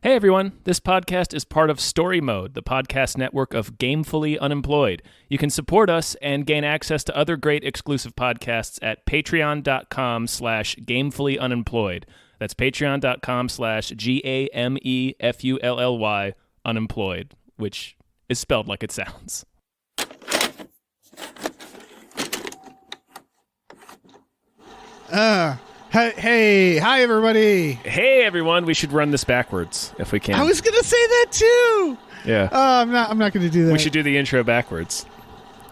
Hey everyone, this podcast is part of Story Mode, the podcast network of Gamefully Unemployed. You can support us and gain access to other great exclusive podcasts at patreon.com/gamefullyunemployed. That's patreon.com/GAMEFULLY unemployed, which is spelled like it sounds. Hi everybody. Hey everyone, we should run this backwards if we can. I was gonna say that too. Yeah. I'm not gonna do that. We should do the intro backwards.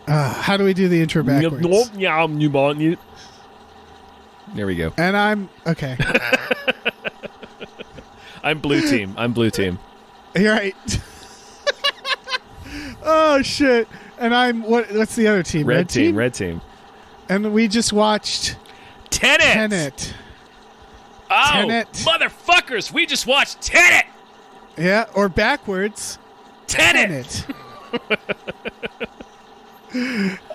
How do we do the intro backwards? There we go. And I'm okay. I'm blue team. You're right. Oh shit. And I'm what's the other team? Red team. And we just watched Tenet. Oh, Tenet. Motherfuckers, we just watched Tenet. Yeah, or backwards. Tenet.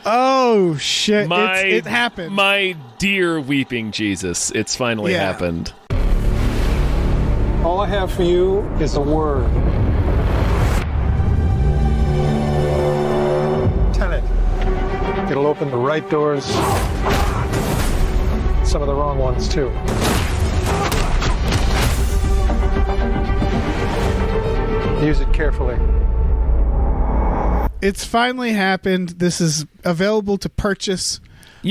Oh shit. It happened. My dear weeping Jesus, it's finally happened. All I have for you is a word. Tenet. It'll open the right doors. Some of the wrong ones, too. Use it carefully. It's finally happened. This is available to purchase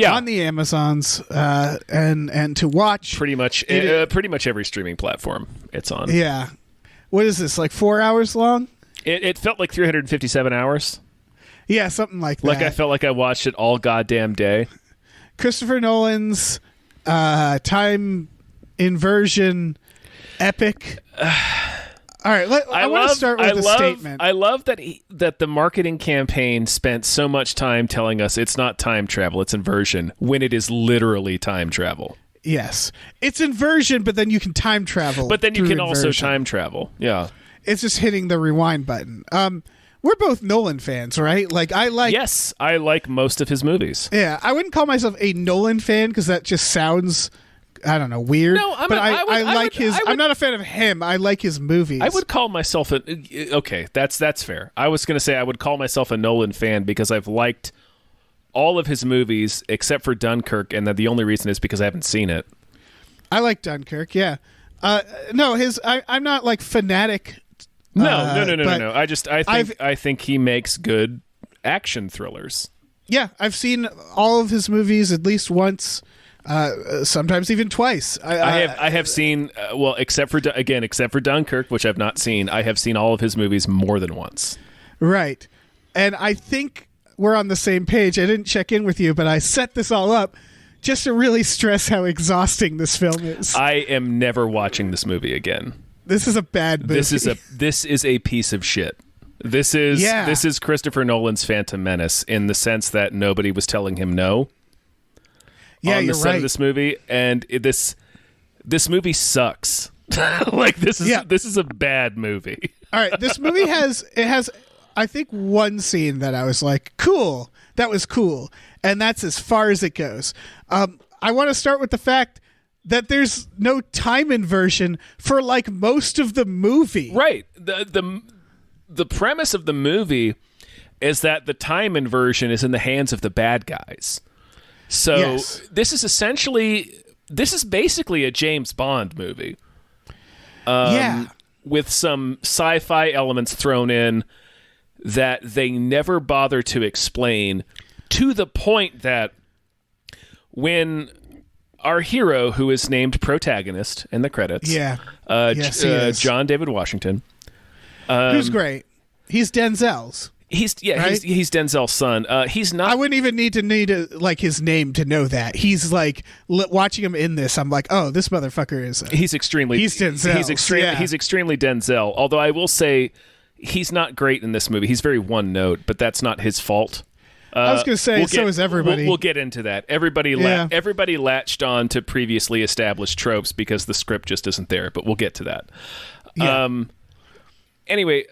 on the Amazons and to watch. Pretty much every streaming platform it's on. Yeah. What is this, like 4 hours long? It felt like 357 hours. Yeah, something like that. Like I felt like I watched it all goddamn day. Christopher Nolan's time inversion epic. All right, I want to start with a statement. I love that the marketing campaign spent so much time telling us it's not time travel, it's inversion, when it is literally time travel. Yes. It's inversion, but then you can time travel. But then you can inversion. also time travel. Yeah. It's just hitting the rewind button. We're both Nolan fans, right? Yes, I like most of his movies. Yeah, I wouldn't call myself a Nolan fan because that just sounds, I don't know, weird. No, I'm not a fan of him. I like his movies. I would call myself okay. That's fair. I was going to say I would call myself a Nolan fan because I've liked all of his movies except for Dunkirk, and that the only reason is because I haven't seen it. I like Dunkirk. Yeah. No, I'm not like fanatic. No. I think he makes good action thrillers. Yeah, I've seen all of his movies at least once, sometimes even twice. I have seen except for Dunkirk, which I've not seen. I have seen all of his movies more than once. Right, and I think we're on the same page. I didn't check in with you, but I set this all up just to really stress how exousting this film is. I am never watching this movie again. This is a bad movie. This is a piece of shit. This is Christopher Nolan's Phantom Menace in the sense that nobody was telling him no. Yeah, on the you're set right. of this movie, and this movie sucks. This is a bad movie. All right, this movie has I think one scene that I was like, cool. That was cool, and that's as far as it goes. I want to start with the fact that there's no time inversion for like most of the movie. Right. The premise of the movie is that the time inversion is in the hands of the bad guys. So yes. This is basically a James Bond movie. With some sci-fi elements thrown in that they never bother to explain, to the point that when our hero, who is named protagonist in the credits, John David Washington, who's great. He's Denzel's. He's Denzel's son. He's not. I wouldn't even need his name to know that. He's like watching him in this. I'm like, oh, this motherfucker is. He's Denzel. He's extremely Denzel. Although I will say, he's not great in this movie. He's very one note, but that's not his fault. I was going to say, so is everybody. We'll get into that. Everybody latched on to previously established tropes because the script just isn't there, but we'll get to that. Yeah. Anyway,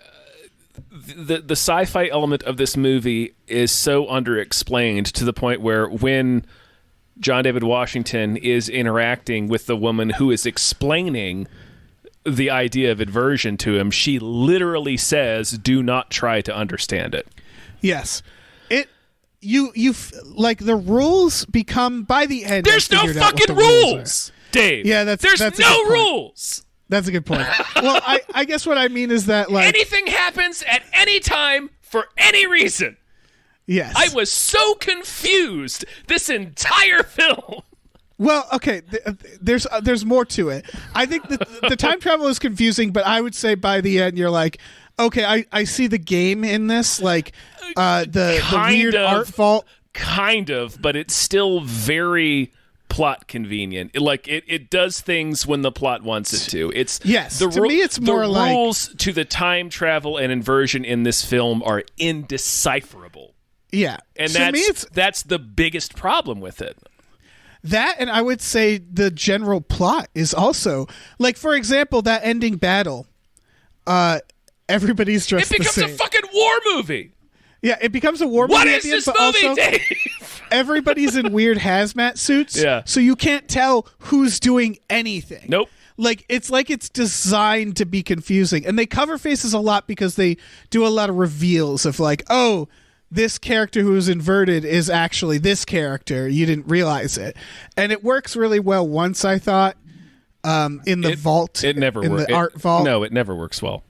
the sci-fi element of this movie is so underexplained to the point where when John David Washington is interacting with the woman who is explaining the idea of inversion to him, she literally says, "Do not try to understand it." Yes. Like the rules become by the end. There's no fucking rules, Dave. Yeah, there's no rules. That's a good point. Well, I guess what I mean is that like anything happens at any time for any reason. Yes. I was so confused this entire film. Well, okay, there's more to it. I think the time travel is confusing, but I would say by the end you're like, okay, I see the game in this, like the weird art fault. Kind of, but it's still very plot convenient. It does things when the plot wants it to. It's yes. To me, it's more the like rules to the time travel and inversion in this film are indecipherable. Yeah, and to me, that's the biggest problem with it. That, and I would say the general plot is also like, for example, that ending battle. Everybody's dressed the same. It becomes a fucking war movie. Yeah, it becomes a war movie. What at is the end, this but movie, also, Dave? Everybody's in weird hazmat suits. Yeah. So you can't tell who's doing anything. Nope. Like it's designed to be confusing. And they cover faces a lot because they do a lot of reveals of like, oh, this character who is inverted is actually this character. You didn't realize it. And it works really well once, I thought, in the vault. It never works. The art vault. No, it never works well.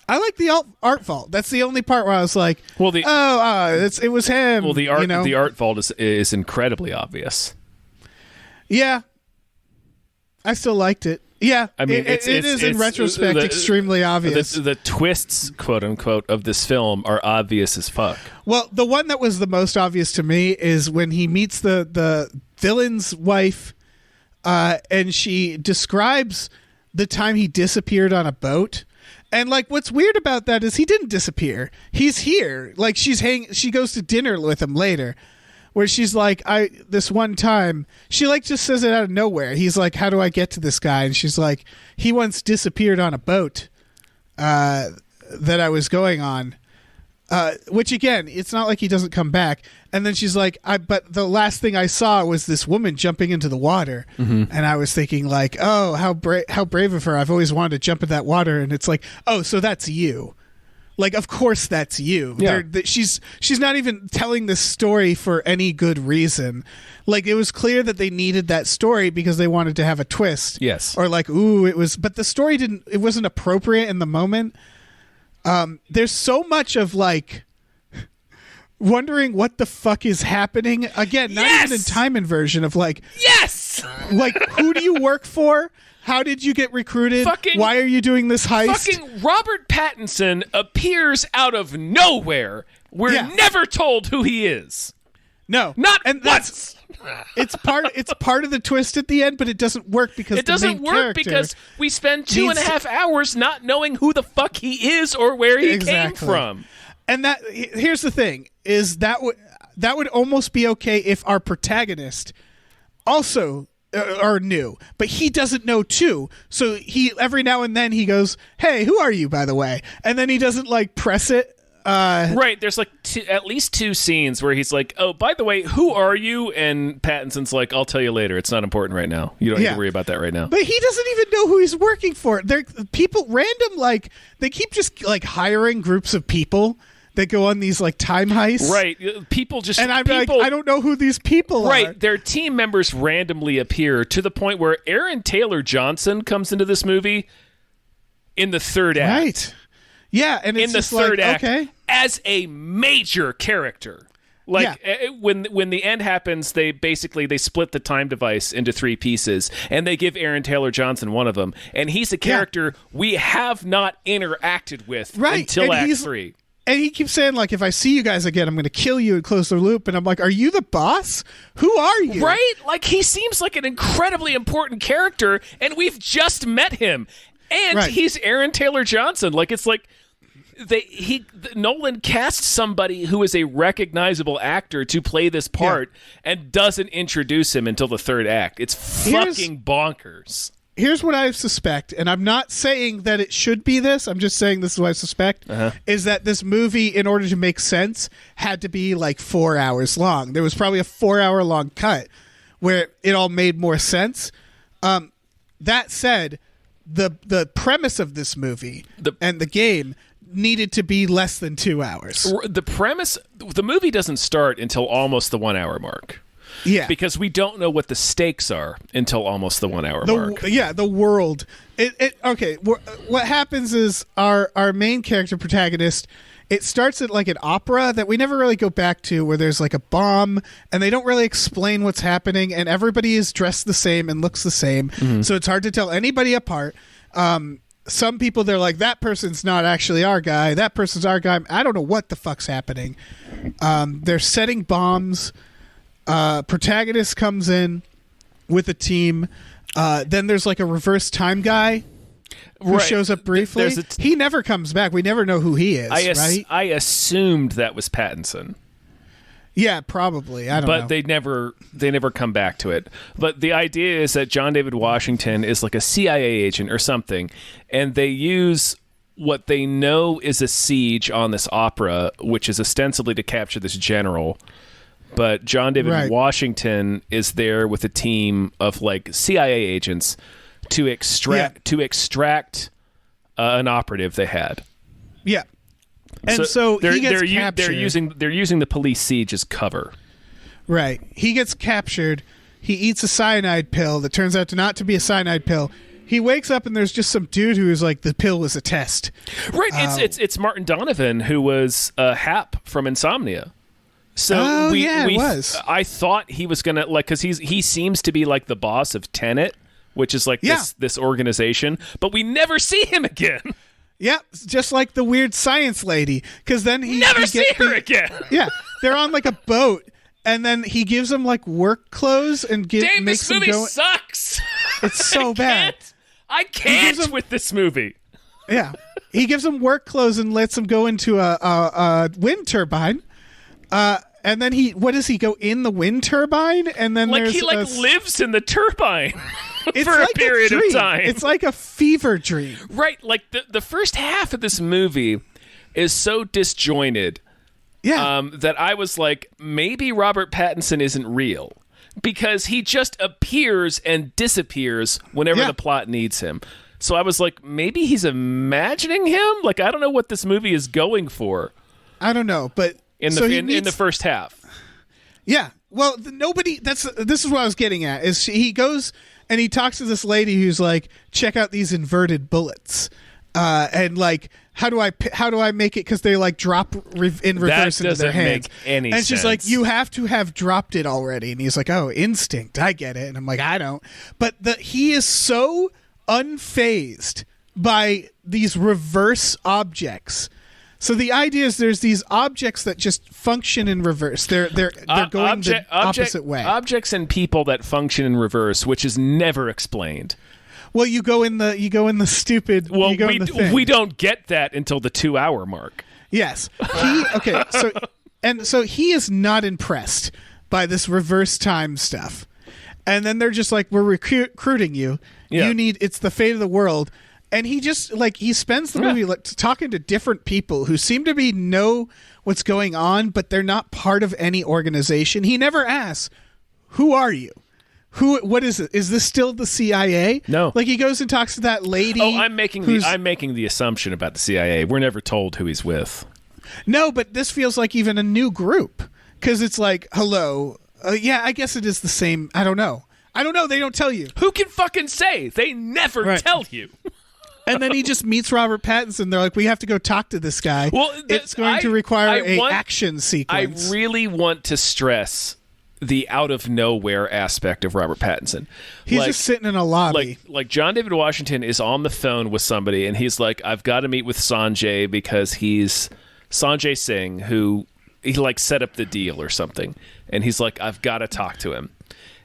I like the art vault. That's the only part where I was like, well, it was him. Well, the art you know? the art vault is incredibly obvious. Yeah. I still liked it. Yeah, I mean, it is in retrospect extremely obvious. The twists, quote unquote, of this film are obvious as fuck. Well, the one that was the most obvious to me is when he meets the villain's wife, and she describes the time he disappeared on a boat. And like, what's weird about that is he didn't disappear. He's here. Like she goes to dinner with him later. Where she's like, this one time, she like just says it out of nowhere. He's like, how do I get to this guy? And she's like, he once disappeared on a boat that I was going on. Which again, it's not like he doesn't come back. And then she's like, but the last thing I saw was this woman jumping into the water. Mm-hmm. And I was thinking like, oh, how brave of her. I've always wanted to jump in that water. And it's like, oh, so that's you. Like, of course that's you. Yeah. She's not even telling this story for any good reason. Like, it was clear that they needed that story because they wanted to have a twist. Yes. Or like, ooh, but the story it wasn't appropriate in the moment. There's so much of like wondering what the fuck is happening. Again, not even in time inversion of like, yes! Like, who do you work for? How did you get recruited? Why are you doing this heist? Fucking Robert Pattinson appears out of nowhere. We're never told who he is. No, not once. It's part of the twist at the end, but it doesn't work because because we spend 2.5 hours not knowing who the fuck he is or where he came from. And here's the thing: is that would almost be okay if our protagonist also. Or knew, but he doesn't know too. So he every now and then he goes, "Hey, who are you, by the way?" And then he doesn't like press it. Right. There's like at least 2 scenes where he's like, "Oh, by the way, who are you?" And Pattinson's like, "I'll tell you later. It's not important right now. You don't need to worry about that right now." But he doesn't even know who he's working for. They're people random like they keep just like hiring groups of people that go on these like time heists. Right. People just and I'm like, I don't know who these people are. Right. Their team members randomly appear to the point where Aaron Taylor Johnson comes into this movie in the 3rd act. Right. Yeah, and it's in the just 3rd like, act okay. as a major character. Like when the end happens, they split the time device into 3 pieces, and they give Aaron Taylor Johnson one of them, and he's a character we have not interacted with until Act 3. And he keeps saying, like, if I see you guys again, I'm going to kill you and close the loop. And I'm like, are you the boss? Who are you? Right? Like, he seems like an incredibly important character, and we've just met him. And he's Aaron Taylor Johnson. Like, it's like Nolan cast somebody who is a recognizable actor to play this part and doesn't introduce him until the 3rd act. It's fucking bonkers. Here's what I suspect, and I'm not saying that it should be this. I'm just saying this is what I suspect, is that this movie, in order to make sense, had to be like 4 hours long. There was probably a 4-hour long cut where it all made more sense. That said, the premise of this movie and the game needed to be less than 2 hours. The movie doesn't start until almost the 1 hour mark. Yeah, because we don't know what the stakes are until almost the 1 hour mark. Yeah, the world. Okay. What happens is our main character protagonist. It starts at like an opera that we never really go back to, where there's like a bomb and they don't really explain what's happening, and everybody is dressed the same and looks the same, so it's hard to tell anybody apart. Some people, they're like, that person's not actually our guy, that person's our guy. I don't know what the fuck's happening. They're setting bombs. Protagonist comes in with a team. Then there's like a reverse time guy who shows up briefly. He never comes back. We never know who he is. I assumed that was Pattinson. Yeah, probably. I don't know. But they never come back to it. But the idea is that John David Washington is like a CIA agent or something, and they use what they know is a siege on this opera, which is ostensibly to capture this general. But John David Washington is there with a team of like CIA agents to extract an operative they had. Yeah, and so he gets captured. They're using the police siege as cover. Right. He gets captured. He eats a cyanide pill that turns out to not to be a cyanide pill. He wakes up and there's just some dude who's like, the pill was a test. Right. It's Martin Donovan, who was Hap from Insomnia. So it was. I thought he was gonna because he seems to be like the boss of Tenet, which is like this organization, but we never see him again. Yeah, just like the weird science lady, because then he see her again. Yeah, they're on like a boat, and then he gives them like work clothes and makes this movie them go. Sucks. It's so bad. I can't with this movie. Yeah, he gives them work clothes and lets them go into a wind turbine. And then what does he go in the wind turbine? And then he lives in the turbine for a period of time. It's like a fever dream. Right. Like the first half of this movie is so disjointed that I was like, maybe Robert Pattinson isn't real, because he just appears and disappears whenever the plot needs him. So I was like, maybe he's imagining him? Like, I don't know what this movie is going for. I don't know, but in the first half. Yeah. Well, this is what I was getting at, is he goes and he talks to this lady who's like, check out these inverted bullets. And like, how do I make it? Because they like drop in reverse into their hands. Make any and sense. she's like, you have to have dropped it already. And he's like, oh, instinct. I get it. And I'm like, I don't. But he is so unfazed by these reverse objects. So the idea is there's these objects that just function in reverse. They're going the opposite way. Objects and people that function in reverse, which is never explained. Well, you go in the stupid. Well, you go in the thing. We don't get that until the 2 hour mark. Yes. So he is not impressed by this reverse time stuff. And then they're just like, we're recruiting you. Yeah. It's the fate of the world. And he just he spends the movie talking to different people who seem to know what's going on, but they're not part of any organization. He never asks, "Who are you? What is it? Is this still the CIA?" No. Like, he goes and talks to that lady. Oh, I'm making the assumption about the CIA. We're never told who he's with. No, but this feels like even a new group, because it's like, hello, yeah, I guess it is the same. I don't know. They don't tell you. Who can fucking say? They never tell you. And then he just meets Robert Pattinson. They're like, we have to go talk to this guy. Well, it's going to require an action sequence. I really want to stress the out of nowhere aspect of Robert Pattinson. He's just sitting in a lobby. Like John David Washington is on the phone with somebody, and he's like, I've got to meet with Sanjay because he's Sanjay Singh, who he set up the deal or something. And he's like, I've got to talk to him.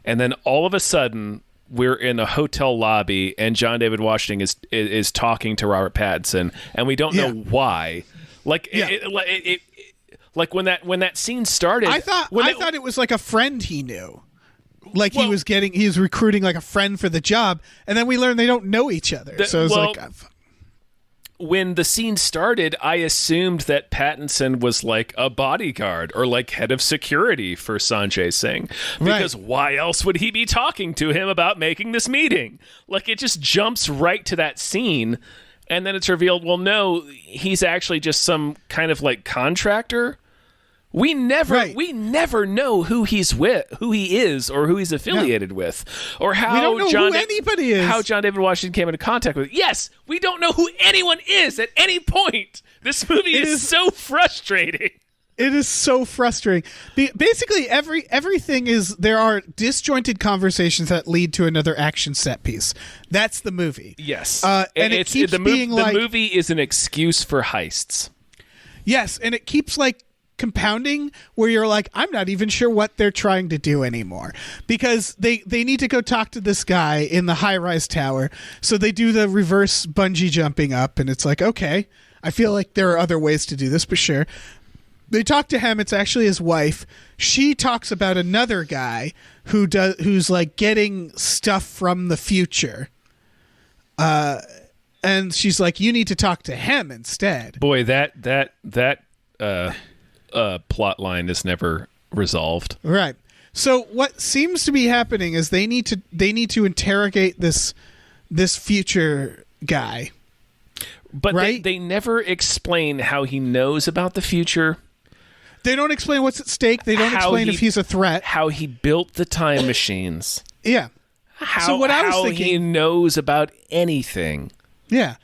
And then all of a sudden, we're in a hotel lobby, and John David Washington is talking to Robert Pattinson, and we don't know why. Like when that scene started, I thought it was like a friend he knew. Like, he was recruiting like a friend for the job, and then we learned they don't know each other. So it was when the scene started, I assumed that Pattinson was like a bodyguard or like head of security for Sanjay Singh. Because why else would he be talking to him about making this meeting? Like, it just jumps right to that scene. And then it's revealed, well, no, he's actually just some kind of like contractor. We never know who he's with, who he is, or who he's affiliated with, or how we don't know who anybody is. How John David Washington came into contact with. Yes, we don't know who anyone is at any point. This movie is so frustrating. It is so frustrating. Basically, everything is, there are disjointed conversations that lead to another action set piece. That's the movie. Yes, and it keeps being the movie is an excuse for heists. Yes, and it keeps like compounding where you're like, I'm not even sure what they're trying to do anymore, because they need to go talk to this guy in the high-rise tower. So they do the reverse bungee jumping up, and it's like, okay, I feel like there are other ways to do this, but sure. They talk to him. It's actually his wife. She talks about another guy who's like getting stuff from the future. And she's like, you need to talk to him instead. Boy, that plot line is never resolved. Right. So what seems to be happening is they need to interrogate this future guy. But right? they never explain how he knows about the future. They don't explain what's at stake. They don't explain if he's a threat. How he built the time machines. Yeah. How he knows about anything. Yeah.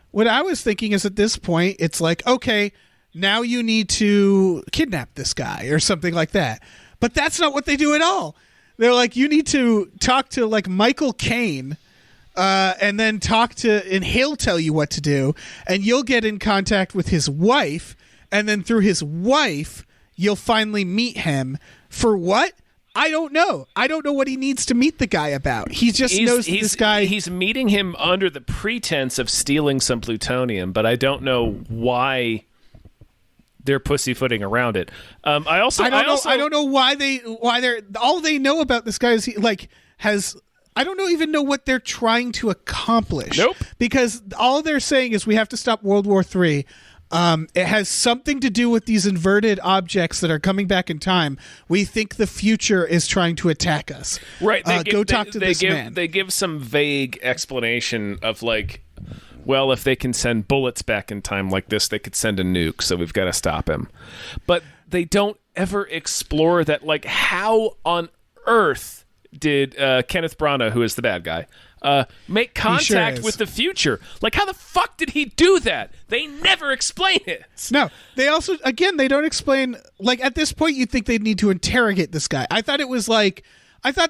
What I was thinking is at this point, it's like, okay, now you need to kidnap this guy or something like that. But that's not what they do at all. They're like, you need to talk to like Michael Caine and then and he'll tell you what to do. And you'll get in contact with his wife. And then through his wife, you'll finally meet him. For what? I don't know. I don't know what he needs to meet the guy about. He just knows this guy. He's meeting him under the pretense of stealing some plutonium, but I don't know why they're pussyfooting around it. I don't know why they're all they know about this guy is I don't even know what they're trying to accomplish. Nope. Because all they're saying is we have to stop World War III. It has something to do with these inverted objects that are coming back in time. We think the future is trying to attack us. Right. Go talk to this man. They give some vague explanation of like, well, if they can send bullets back in time like this, they could send a nuke, so we've got to stop him. But they don't ever explore that, like, how on earth did Kenneth Branagh, who is the bad guy, make contact with the future? Like, how the fuck did he do that? They never explain it. No, they also, again, they don't explain. Like, at this point, you'd think they'd need to interrogate this guy. I thought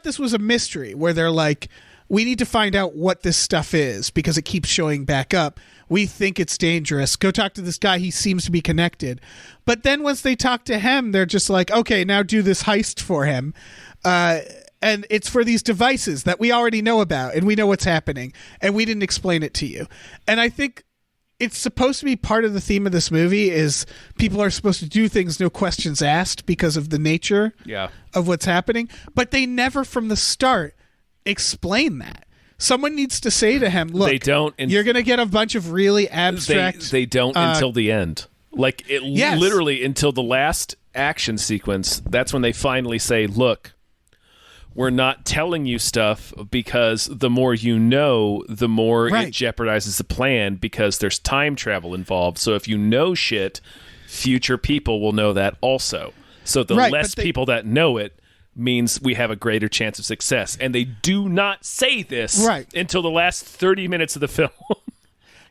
this was a mystery where they're like, we need to find out what this stuff is because it keeps showing back up. We think it's dangerous. Go talk to this guy. He seems to be connected. But then once they talk to him, they're just like, okay, now do this heist for him. And it's for these devices that we already know about and we know what's happening and we didn't explain it to you. And I think it's supposed to be part of the theme of this movie is people are supposed to do things no questions asked because of the nature of what's happening. But they never from the start explain that. Someone needs to say to him, look, you're going to get a bunch of really abstract... They don't until the end. Like, literally until the last action sequence, that's when they finally say, look, we're not telling you stuff because the more you know, the more it jeopardizes the plan because there's time travel involved. So if you know shit, future people will know that also. So the less people that know it means we have a greater chance of success. And they do not say this until the last 30 minutes of the film.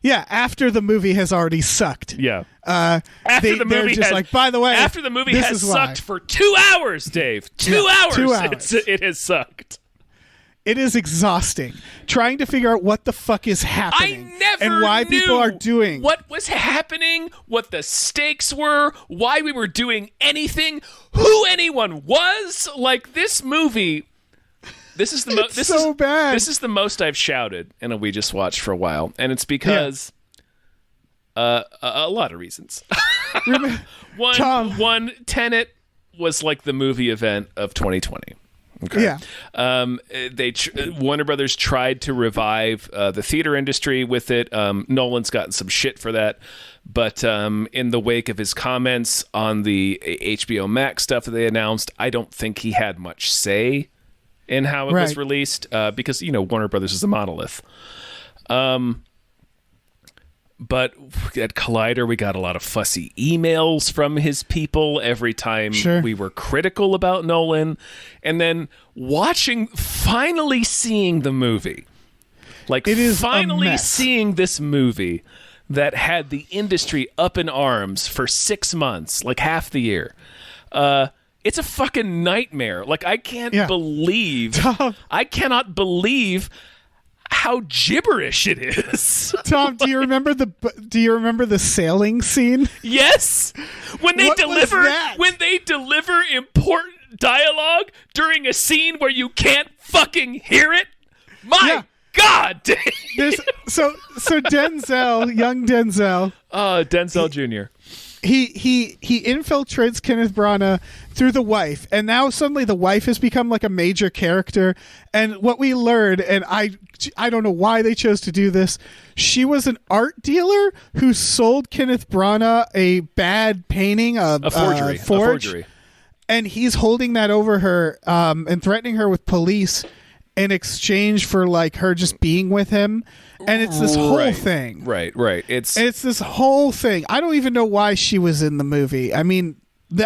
Yeah, after the movie has already sucked. Yeah. After the movie has, like, by the way, after the movie has sucked for 2 hours, Dave. 2 hours. 2 hours. It has sucked. It is exhausting trying to figure out what the fuck is happening and why people are doing what was happening, what the stakes were, why we were doing anything, who anyone was. Like, this movie, this is the most. This so is bad. This is the most I've shouted in a We Just Watched for a while, and it's because a lot of reasons. One, Tenet was like the movie event of 2020. Okay. Yeah. Warner Brothers tried to revive the theater industry with it. Nolan's gotten some shit for that. But in the wake of his comments on the HBO Max stuff that they announced, I don't think he had much say in how it was released because, Warner Brothers is a monolith. But at Collider, we got a lot of fussy emails from his people every time we were critical about Nolan. And then finally seeing the movie. Like, it is finally seeing this movie that had the industry up in arms for 6 months, like half the year. It's a fucking nightmare. Like, I cannot believe how gibberish it is. Tom, do you remember the sailing scene? Yes. When they deliver important dialogue during a scene where you can't fucking hear it. My God. So Denzel, young Denzel. Denzel Jr. He infiltrates Kenneth Branagh through the wife, and now suddenly the wife has become like a major character. And what we learned, and I don't know why they chose to do this, she was an art dealer who sold Kenneth Branagh a bad painting, a forgery, and he's holding that over her and threatening her with police in exchange for like her just being with him. And it's this whole thing. Right. It's this whole thing. I don't even know why she was in the movie. I mean,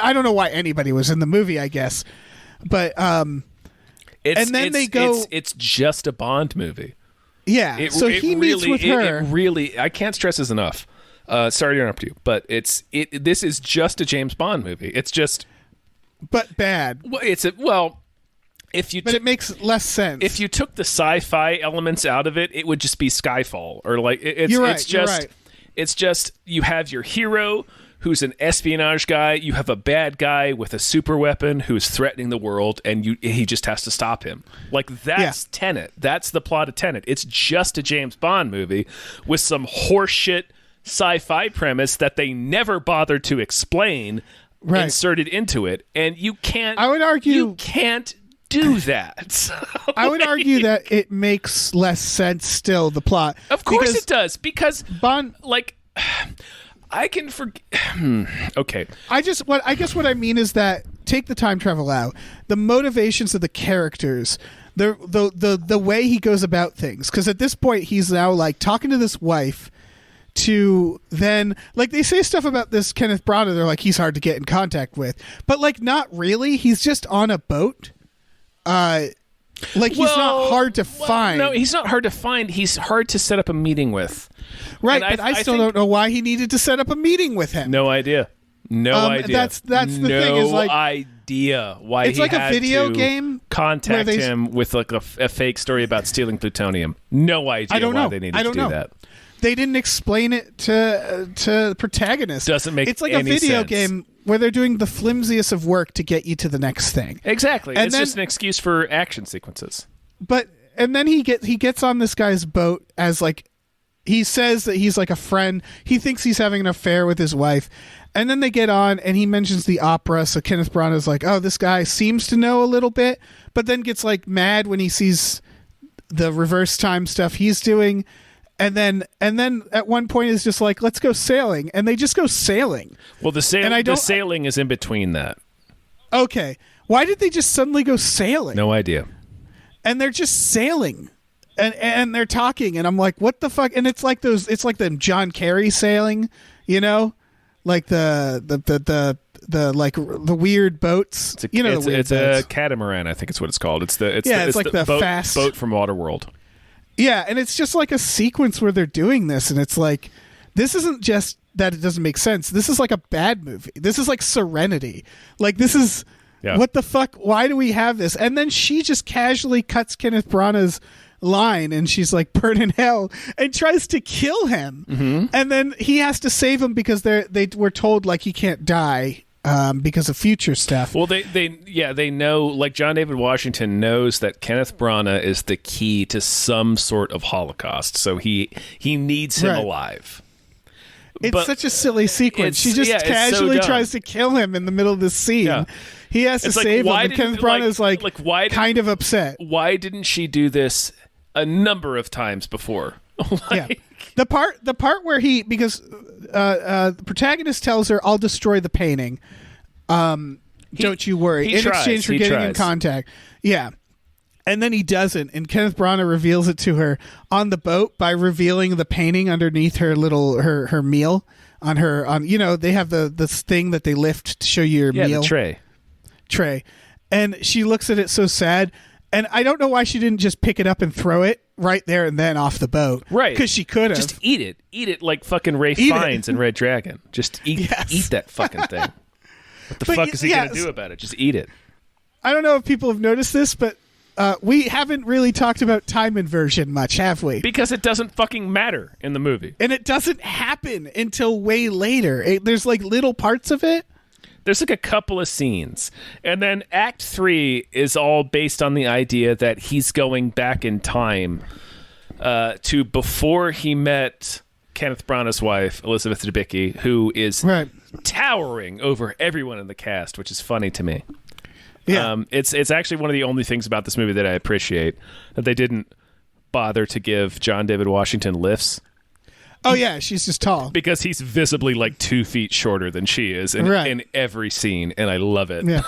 I don't know why anybody was in the movie, I guess. But it's just a Bond movie. Yeah. He meets with her. It really, I can't stress this enough. Sorry to interrupt you, but this is just a James Bond movie. It's just, but bad. Well, but it makes less sense. If you took the sci-fi elements out of it, it would just be Skyfall, or like it's just you have your hero who's an espionage guy, you have a bad guy with a super weapon who's threatening the world, and he just has to stop him. Like, that's Tenet. That's the plot of Tenet. It's just a James Bond movie with some horseshit sci-fi premise that they never bothered to explain, inserted into it, and you can't. I would argue you can't do that. I would argue that it makes less sense still, the plot. Of course it does, because Bond, like, I can forget. Okay. I guess what I mean is that, take the time travel out, the motivations of the characters, the way he goes about things, because at this point he's now like talking to this wife to then, like, they say stuff about this Kenneth Branagh, they're like, he's hard to get in contact with, but like, not really. He's just on a boat. He's not hard to find. No, he's not hard to find. He's hard to set up a meeting with. Right, but I still don't know why he needed to set up a meeting with him. No idea. No idea. That's the thing. Is like, no idea why it's he like had a video to contact contact him with like a fake story about stealing plutonium. No idea why they needed to do that. They didn't explain it to the protagonist. Doesn't make it's like any a video sense. Game where they're doing the flimsiest of work to get you to the next thing. Exactly. And it's just an excuse for action sequences. And then he gets on this guy's boat as like, he says that he's like a friend. He thinks he's having an affair with his wife. And then they get on and he mentions the opera. So Kenneth Branagh's like, oh, this guy seems to know a little bit, but then gets like mad when he sees the reverse time stuff he's doing. And then at one point is just like, let's go sailing. And they just go sailing. Well, the sailing is in between that. Okay. Why did they just suddenly go sailing? No idea. And they're just sailing. And they're talking. And I'm like, what the fuck? And it's like them John Kerry sailing, you know? Like the weird boats. It's a catamaran, I think it's what it's called. It's the fast boat from Waterworld. Yeah, and it's just like a sequence where they're doing this, and it's like, this isn't just that it doesn't make sense. This is like a bad movie. This is like Serenity. Like, this is, what the fuck? Why do we have this? And then she just casually cuts Kenneth Branagh's line, and she's like, burn in hell, and tries to kill him. Mm-hmm. And then he has to save him because they were told, like, he can't die. Because of future stuff. Well, they know, like, John David Washington knows that Kenneth Branagh is the key to some sort of Holocaust, so he needs him alive. It's But such a silly sequence. She just it's so casually dumb. tries to kill him in the middle of the scene. Yeah. He has to It's like, save him, why and didn't- Kenneth Branagh's why kind of upset. Why didn't she do this a number of times before? Yeah, the part where because the protagonist tells her, "I'll destroy the painting. Don't you worry." In exchange for getting in contact. Yeah. And then he doesn't, and Kenneth Branagh reveals it to her on the boat by revealing the painting underneath her little her meal on they have this thing that they lift to show you your meal the tray, and she looks at it so sad, and I don't know why she didn't just pick it up and throw it right there and then off the boat, right? Because she could have just eat it like fucking Ray Fiennes in Red Dragon. Just eat that fucking thing. What the fuck is he gonna do about it? Just eat it. I don't know if people have noticed this, but we haven't really talked about time inversion much, have we? Because it doesn't fucking matter in the movie. And it doesn't happen until way later. There's like little parts of it. There's like a couple of scenes. And then Act 3 is all based on the idea that he's going back in time to before he met Kenneth Branagh's wife, Elizabeth Debicki, who is towering over everyone in the cast, which is funny to me. Yeah, it's actually one of the only things about this movie that I appreciate, that they didn't bother to give John David Washington lifts. Oh yeah, she's just tall because he's visibly like 2 feet shorter than she is in every scene, and I love it. Yeah,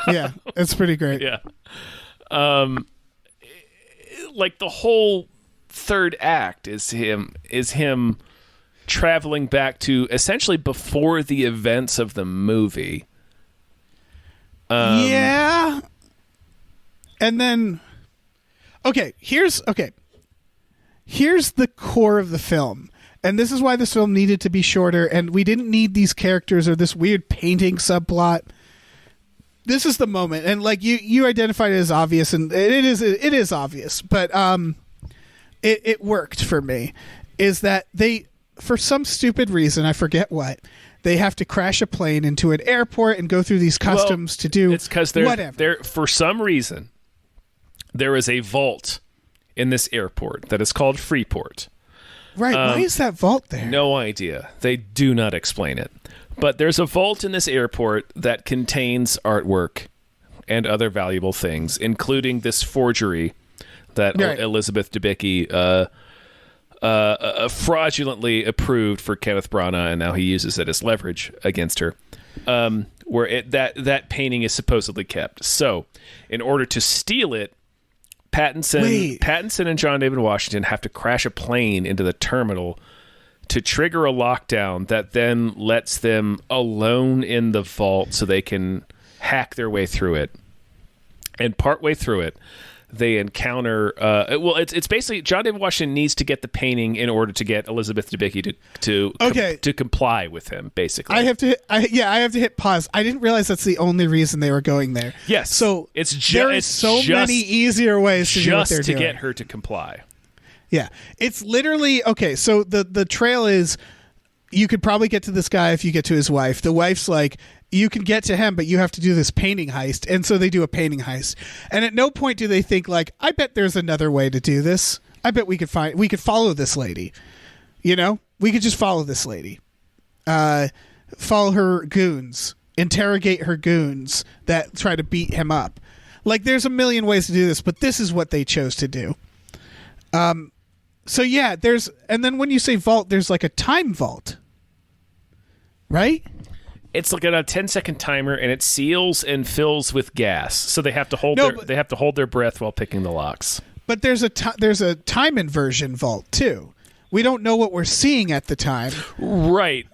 yeah, it's pretty great. Yeah, like the whole third act is him traveling back to essentially before the events of the movie. Yeah. And then here's the core of the film. And this is why this film needed to be shorter, and we didn't need these characters or this weird painting subplot. This is the moment, and like you identified it as obvious, and it is obvious, but it worked for me. Is that they, for some stupid reason, I forget what, they have to crash a plane into an airport and go through these customs to do it's because they're for some reason there is a vault in this airport that is called Freeport. Right. Why is that vault there? No idea. They do not explain it. But there's a vault in this airport that contains artwork and other valuable things, including this forgery that Elizabeth Debicki fraudulently approved for Kenneth Branagh, and now he uses it as leverage against her, where that painting is supposedly kept. So, in order to steal it, Pattinson and John David Washington have to crash a plane into the terminal to trigger a lockdown that then lets them alone in the vault so they can hack their way through it. And partway through it, they encounter it's basically John David Washington needs to get the painting in order to get Elizabeth Debicki to comply with him, basically. I have to hit pause. I didn't realize that's the only reason they were going there. Yes. So there is so many easier ways to do what they're doing. Just to get her to comply. Yeah. It's literally so the trail is, you could probably get to this guy if you get to his wife. The wife's like, you can get to him, but you have to do this painting heist. And so they do a painting heist. And at no point do they think like, I bet there's another way to do this. I bet we could follow this lady. You know, we could just follow this lady. Follow her goons, interrogate her goons that try to beat him up. Like, there's a million ways to do this, but this is what they chose to do. So yeah, and then when you say vault, there's like a time vault, right? It's like a 10-second timer, and it seals and fills with gas. So they have to hold their breath while picking the locks. But there's a time inversion vault too. We don't know what we're seeing at the time. Right.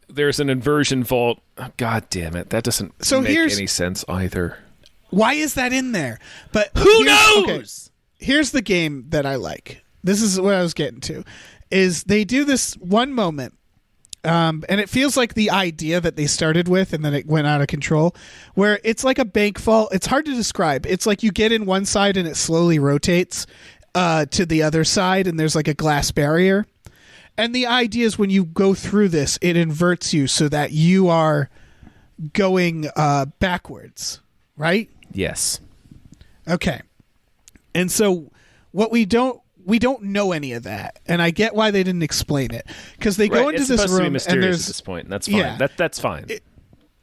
There's an inversion vault. Oh, God damn it, that doesn't make any sense either. Why is that in there? But who knows? Okay, here's the game that I like. This is what I was getting to. Is they do this one moment. And it feels like the idea that they started with and then it went out of control, where it's like a bank vault. It's hard to describe. It's like you get in one side and it slowly rotates to the other side, and there's like a glass barrier. And the idea is when you go through this, it inverts you so that you are going backwards, right? Yes. Okay. And so what we don't we don't know any of that, and I get why they didn't explain it, because they go into it's this supposed to be room and mysterious there's at this point. And that's fine. Yeah. That's fine.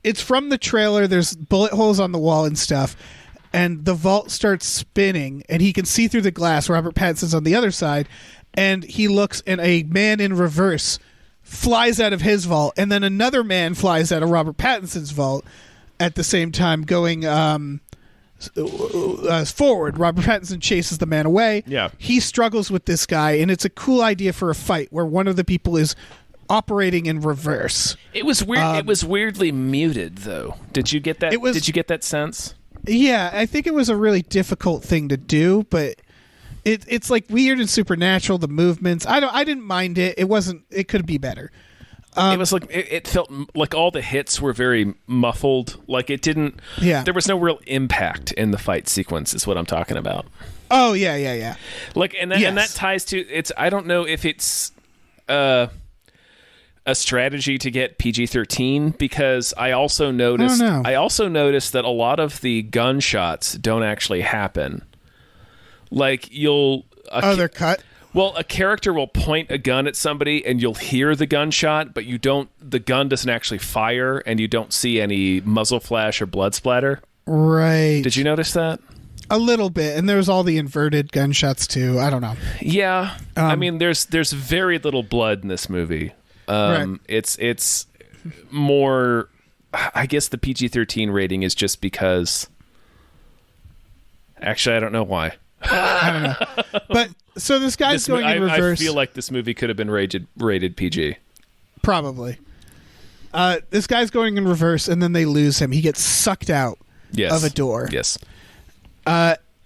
It's from the trailer. There's bullet holes on the wall and stuff, and the vault starts spinning, and he can see through the glass. Robert Pattinson's on the other side, and he looks, and a man in reverse flies out of his vault, and then another man flies out of Robert Pattinson's vault at the same time, going forward. Robert Pattinson chases the man away. Yeah. He struggles with this guy, and it's a cool idea for a fight where one of the people is operating in reverse. It was weird. It was weirdly muted, though. Did you get that? Did you get that sense? Yeah, I think it was a really difficult thing to do, but it's like weird and supernatural. The movements, I didn't mind it. It wasn't. It could be better. It was like it felt like all the hits were very muffled. Like it didn't. Yeah. There was no real impact in the fight sequence. Is what I'm talking about. Oh yeah. Like and that ties to it's. I don't know if it's a strategy to get PG-13, because I also noticed that a lot of the gunshots don't actually happen. Like they're cut. Well, a character will point a gun at somebody and you'll hear the gunshot, but the gun doesn't actually fire, and you don't see any muzzle flash or blood splatter. Right. Did you notice that? A little bit, and there's all the inverted gunshots too. I don't know. Yeah. I mean, there's very little blood in this movie. Right. It's more, I guess the PG-13 rating is just because, actually, I don't know why. I don't know. But so this guy's going in reverse. I feel like this movie could have been rated PG. Probably. This guy's going in reverse, and then they lose him. He gets sucked out of a door. Yes.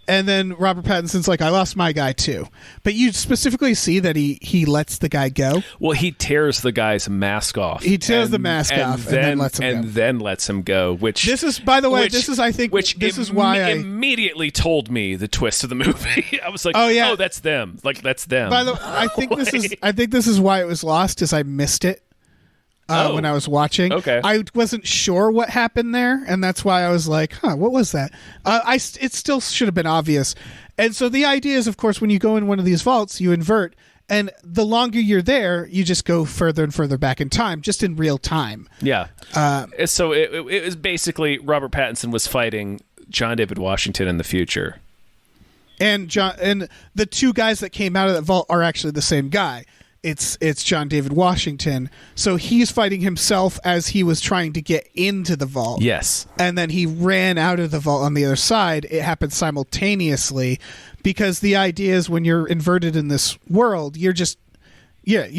And then Robert Pattinson's like, I lost my guy too. But you specifically see that he lets the guy go. Well, he tears the guy's mask off. He tears the mask off and then lets him go. And then lets him go, which... This is, by the way, I think, this is why I... immediately told me the twist of the movie. I was like, oh, that's them. Like, that's them. By the way, I think this is why it was lost, is I missed it. When I was watching. Okay. I wasn't sure what happened there, and that's why I was like, what was that? It still should have been obvious. And so the idea is, of course, when you go in one of these vaults, you invert, and the longer you're there, you just go further and further back in time, just in real time. Yeah. So it was basically Robert Pattinson was fighting John David Washington in the future. And the two guys that came out of that vault are actually the same guy. It's John David Washington. So he's fighting himself as he was trying to get into the vault. Yes. And then he ran out of the vault on the other side. It happened simultaneously, because the idea is when you're inverted in this world, you're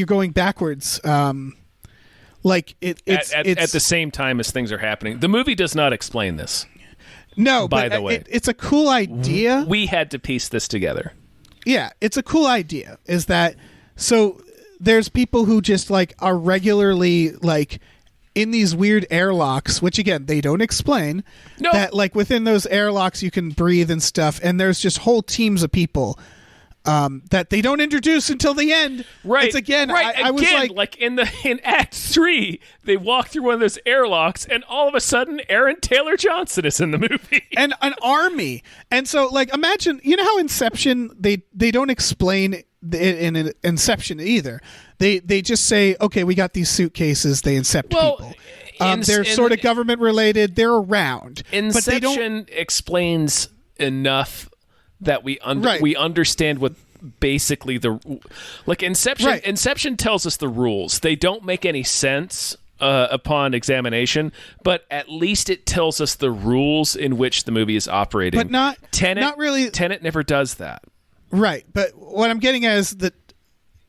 going backwards. Like it's at the same time as things are happening. The movie does not explain this. No, by but the way, it's a cool idea. We had to piece this together. Yeah, it's a cool idea. Is that so? There's people who just like are regularly like in these weird airlocks, which again they don't explain. No. That like within those airlocks you can breathe and stuff, and there's just whole teams of people that they don't introduce until the end. Right. It's again. Right. I was like in Act 3, they walk through one of those airlocks, and all of a sudden, Aaron Taylor Johnson is in the movie, and an army. And so, like, imagine how Inception they don't explain in Inception either. They just say, okay, we got these suitcases. They incept people. They're sort of government related. They're around. Inception but they don't explains enough that we understand what basically Inception. Right. Inception tells us the rules. They don't make any sense upon examination, but at least it tells us the rules in which the movie is operating. But not Tenet. Not really. Tenet never does that. Right, but what I'm getting at is that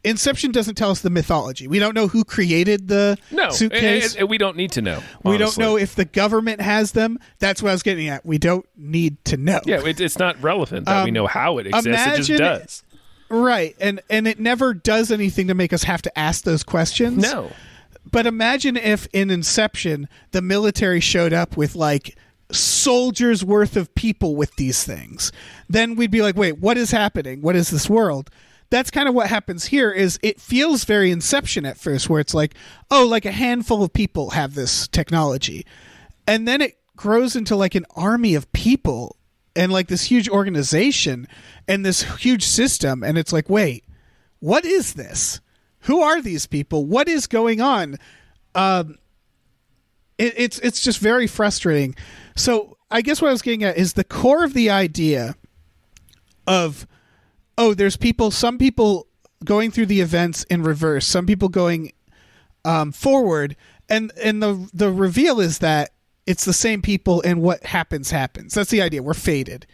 Inception doesn't tell us the mythology. We don't know who created the suitcase. And we don't need to know. Honestly. We don't know if the government has them. That's what I was getting at. We don't need to know. Yeah, it's not relevant that we know how it exists. It just does. Right, and it never does anything to make us have to ask those questions. No. But imagine if in Inception, the military showed up with like soldiers worth of people with these things. Then we'd be like, wait, what is happening? What is this world? That's kind of what happens here. Is it feels very Inception at first, where it's like, oh, like a handful of people have this technology, and then it grows into like an army of people, and like this huge organization and this huge system, and it's like, wait, what is this? Who are these people? What is going on? It's just very frustrating. So I guess what I was getting at is the core of the idea of, there's some people going through the events in reverse, some people going forward, and the reveal is that it's the same people, and what happens. That's the idea. We're fated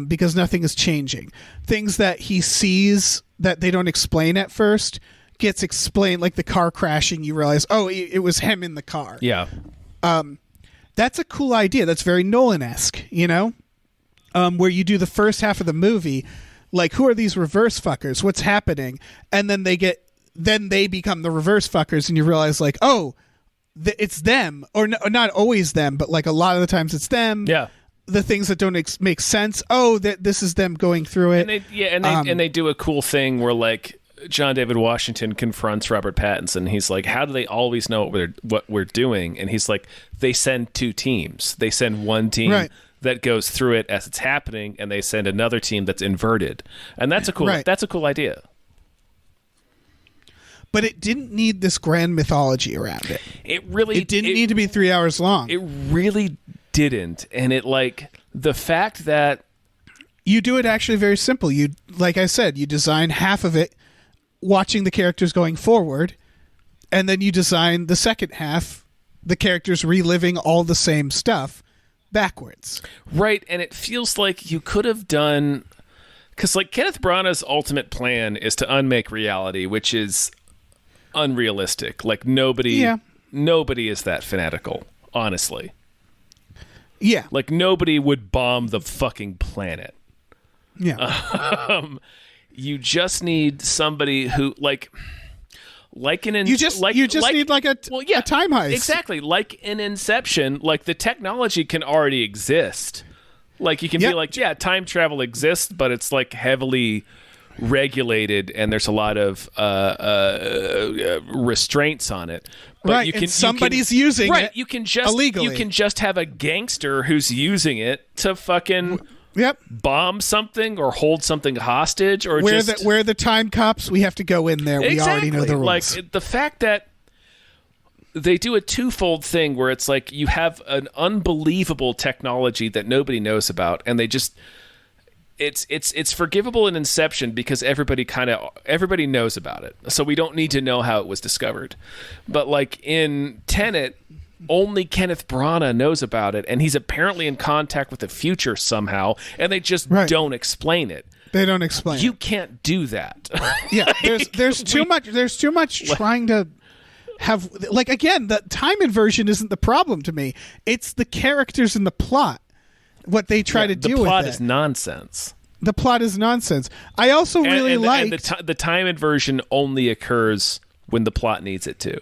because nothing is changing. Things that he sees that they don't explain at first gets explained, like the car crashing. You realize, it was him in the car. Yeah. That's a cool idea. That's very Nolan-esque, where you do the first half of the movie, like, who are these reverse fuckers? What's happening? And then they become the reverse fuckers, and you realize, like, it's them, or not always them, but like a lot of the times it's them. Yeah. The things that don't make sense. That this is them going through it. And they do a cool thing where, like, John David Washington confronts Robert Pattinson. He's like, how do they always know what we're doing? And he's like, they send two teams. They send one team that goes through it as it's happening, and they send another team that's inverted. And that's a cool idea. But it didn't need this grand mythology around it. It didn't need to be 3 hours long. It really didn't. And it, like, the fact that you do it actually very simple. You, like I said, you design half of it watching the characters going forward, and then you design the second half, the characters reliving all the same stuff backwards. Right, and it feels like you could have done, because, like, Kenneth Branagh's ultimate plan is to unmake reality, which is unrealistic. Like, nobody is that fanatical, honestly. Yeah. Like, nobody would bomb the fucking planet. Yeah. You just need somebody who, like you just need like a time heist. Exactly. Like in Inception, like, the technology can already exist. Like, you can be like, time travel exists, but it's like heavily regulated, and there's a lot of restraints on it. But somebody's using it. You can just illegally. You can just have a gangster who's using it to fucking bomb something or hold something hostage, or where the time cops, we have to go in there. Exactly. We already know the rules. Like, the fact that they do a twofold thing where it's like you have an unbelievable technology that nobody knows about, and they just it's forgivable in Inception because everybody knows about it, so we don't need to know how it was discovered. But like in Tenet, only Kenneth Branagh knows about it, and he's apparently in contact with the future somehow, and they just don't explain it. They don't explain. You can't do that. Yeah, there's too much. There's too much trying to have. Like, again, the time inversion isn't the problem to me. It's the characters and the plot. What they try to deal with. The plot is nonsense. The plot is nonsense. I also really like the time inversion only occurs when the plot needs it to.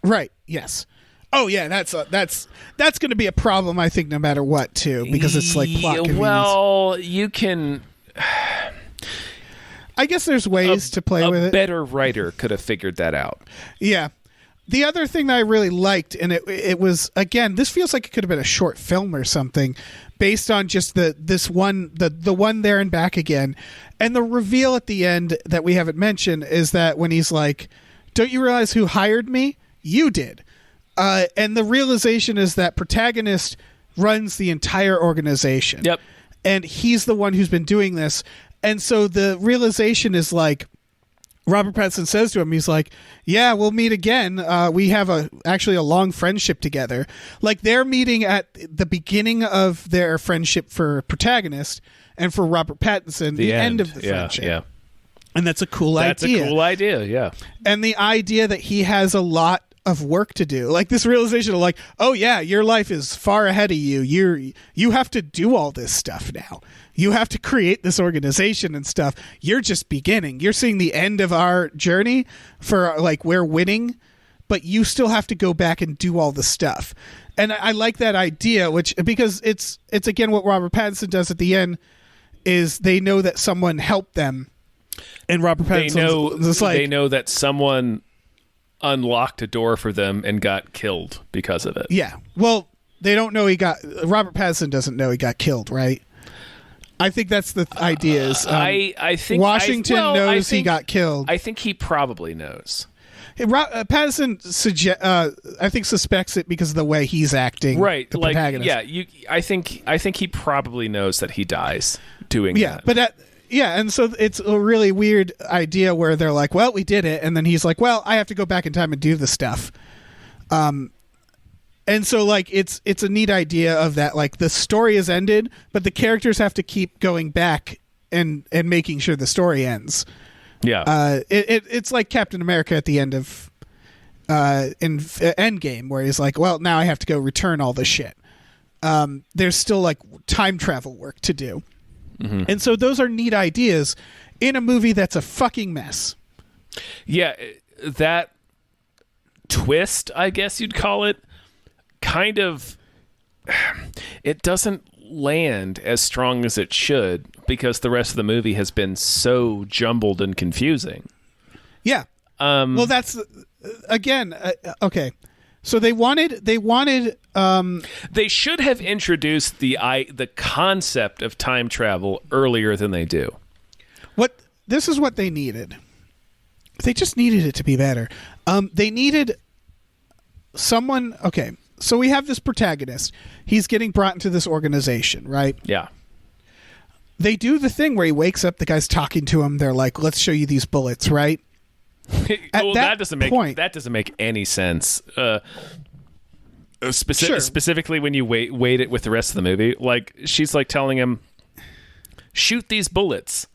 Right. Yes. Oh yeah, that's going to be a problem, I think, no matter what, too, because it's like plot convenience. Well, you can. I guess there's ways to play with it. A better writer could have figured that out. Yeah. The other thing that I really liked, and it was, again, this feels like it could have been a short film or something, based on just the one there and back again, and the reveal at the end that we haven't mentioned is that when he's like, "Don't you realize who hired me? You did." And the realization is that protagonist runs the entire organization. Yep. And he's the one who's been doing this. And so the realization is like, Robert Pattinson says to him, he's like, "Yeah, we'll meet again. We have actually a long friendship together." Like, they're meeting at the beginning of their friendship for protagonist, and for Robert Pattinson, the end of the friendship. Yeah. And that's a cool idea. That's a cool idea, yeah. And the idea that he has a lot of work to do, like this realization of like, oh yeah, your life is far ahead of you. You have to do all this stuff now. You have to create this organization and stuff. You're just beginning. You're seeing the end of our journey for like, we're winning, but you still have to go back and do all the stuff. And I like that idea, because it's again what Robert Pattinson does at the end is they know that someone helped them, and Robert Pattinson they know that someone unlocked a door for them and got killed because of it. Yeah. Well, they don't know Robert Pattinson doesn't know he got killed, right? I think that's the idea. Is I think Washington knows he got killed. I think he probably knows. Pattinson I think suspects it because of the way he's acting. Right, the like protagonist. I think he probably knows that he dies doing that. But and so it's a really weird idea where they're like, well, we did it, and then he's like, well, I have to go back in time and do the stuff. And so like it's a neat idea of that, like the story is ended, but the characters have to keep going back and making sure the story ends. Yeah. It's like Captain America at the end of in Endgame, where he's like, well, now I have to go return all the shit. There's still like time travel work to do. Mm-hmm. And so those are neat ideas in a movie that's a fucking mess. Yeah, that twist, I guess you'd call it, kind of, it doesn't land as strong as it should because the rest of the movie has been so jumbled and confusing. Yeah. Well, that's again okay. So they should have introduced the concept of time travel earlier than they do. This is what they needed. They just needed it to be better. They needed someone. Okay, so we have this protagonist. He's getting brought into this organization, right? Yeah. They do the thing where he wakes up. The guy's talking to him. They're like, "Let's show you these bullets," right? Well, that doesn't make any sense. Specifically when you weight it with the rest of the movie, like she's like telling him, "Shoot these bullets.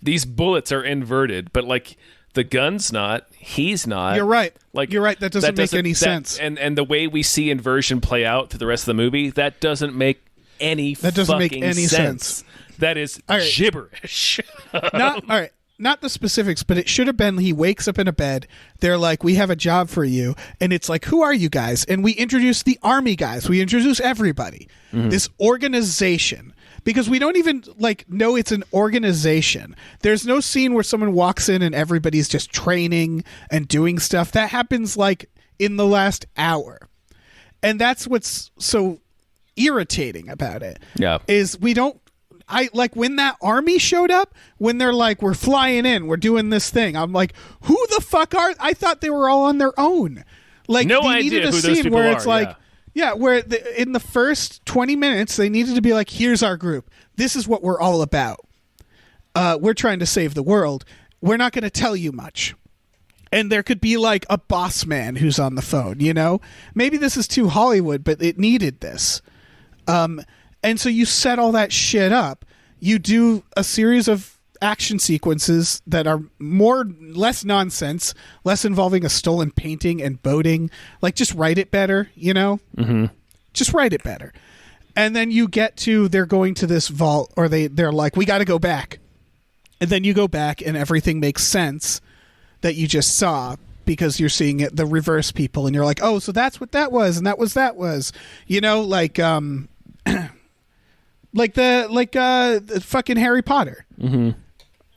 These bullets are inverted, but like the gun's not. He's not." You're right. Like you're right. That doesn't make any sense. And the way we see inversion play out to the rest of the movie, that doesn't make any. That doesn't make any sense. That is gibberish. All right. Not the specifics, but it should have been he wakes up in a bed. They're like, we have a job for you. And it's like, who are you guys? And we introduce the army guys. We introduce everybody. Mm-hmm. This organization. Because we don't even like know it's an organization. There's no scene where someone walks in and everybody's just training and doing stuff. That happens like in the last hour. And that's what's so irritating about it. Yeah. Is we don't like when that army showed up, when they're like, we're flying in, we're doing this thing. I'm like, who the fuck are? I thought they were all on their own. Like, no they idea needed a who scene those people where are. it's like, where in the first 20 minutes, they needed to be like, here's our group. This is what we're all about. We're trying to save the world. We're not going to tell you much. And there could be like a boss man who's on the phone, you know? Maybe this is too Hollywood, but it needed this. And so you set all that shit up. You do a series of action sequences that are less nonsense, less involving a stolen painting and boating. Like, just write it better, you know? Mm-hmm. Just write it better. And then you get to, they're going to this vault, or they're like, we got to go back. And then you go back and everything makes sense that you just saw because you're seeing it, the reverse people, and you're like, oh, so that's what that was, and that was. You know, like like the fucking Harry Potter. Mm-hmm.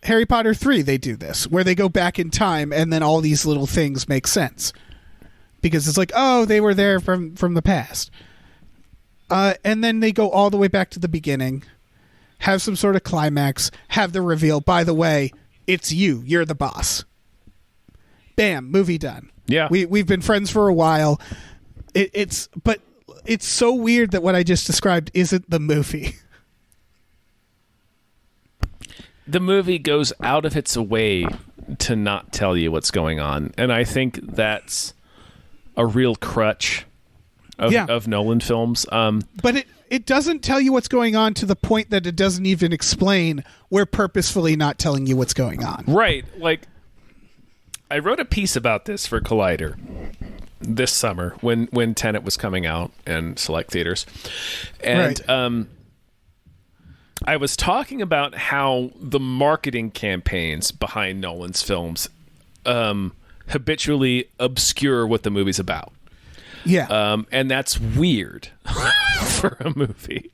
Harry Potter 3, they do this, where they go back in time and then all these little things make sense. Because it's like, oh, they were there from the past. And then they go all the way back to the beginning, have some sort of climax, have the reveal, by the way, it's you're the boss. Bam, movie done. Yeah. We've been friends for a while. But it's so weird that what I just described isn't the movie. The movie goes out of its way to not tell you what's going on. And I think that's a real crutch of Nolan films. But it doesn't tell you what's going on to the point that it doesn't even explain. We're purposefully not telling you what's going on. Right. Like, I wrote a piece about this for Collider this summer when Tenet was coming out in select theaters. And right. I was talking about how the marketing campaigns behind Nolan's films habitually obscure what the movie's about. Yeah. And that's weird for a movie.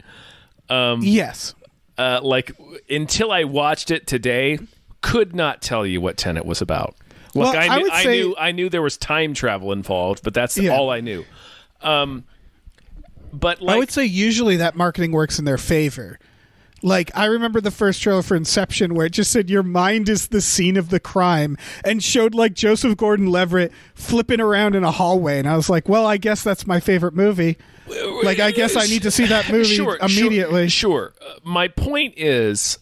Yes. Like, until I watched it today, could not tell you what Tenet was about. Look, well, I knew there was time travel involved, but that's all I knew. But I would say usually that marketing works in their favor. Like, I remember the first trailer for Inception where it just said your mind is the scene of the crime and showed like Joseph Gordon-Levitt flipping around in a hallway. And I was like, well, I guess that's my favorite movie. Like, I guess I need to see that movie immediately. Sure. My point is,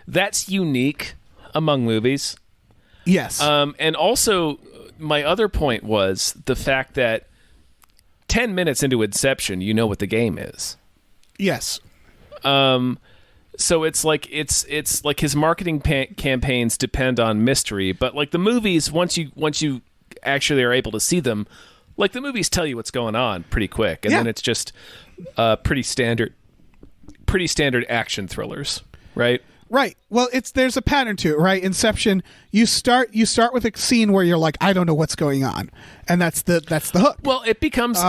that's unique among movies. Yes. And also, my other point was the fact that 10 minutes into Inception, you know what the game is. Yes. So it's like his marketing campaigns depend on mystery, but like the movies, once you actually are able to see them, like the movies tell you what's going on pretty quick, and then it's just pretty standard action thrillers, right? Right. Well, there's a pattern to it, right? Inception, you start with a scene where you're like, I don't know what's going on, and that's the hook. Well, it becomes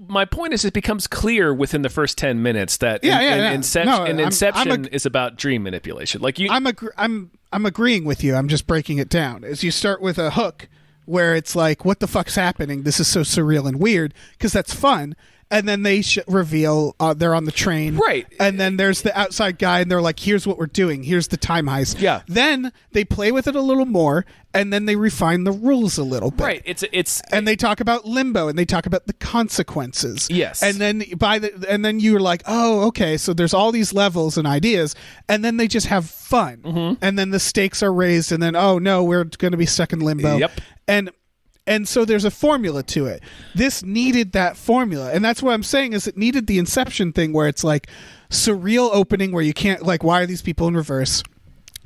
my point is it becomes clear within the first 10 minutes that Inception is about dream manipulation. Like I'm agreeing with you. I'm just breaking it down. As you start with a hook where it's like, what the fuck's happening? This is so surreal and weird, because that's fun. And then they reveal they're on the train. Right. And then there's the outside guy, and they're like, here's what we're doing. Here's the time heist. Yeah. Then they play with it a little more, and then they refine the rules a little bit. Right. And they talk about limbo, and they talk about the consequences. Yes. And then you're like, oh, okay, so there's all these levels and ideas, and then they just have fun. Mm-hmm. And then the stakes are raised, and then, oh, no, we're going to be stuck in limbo. Yep. And so there's a formula to it. This needed that formula. And that's what I'm saying is it needed the Inception thing where it's like surreal opening where you can't, like, why are these people in reverse?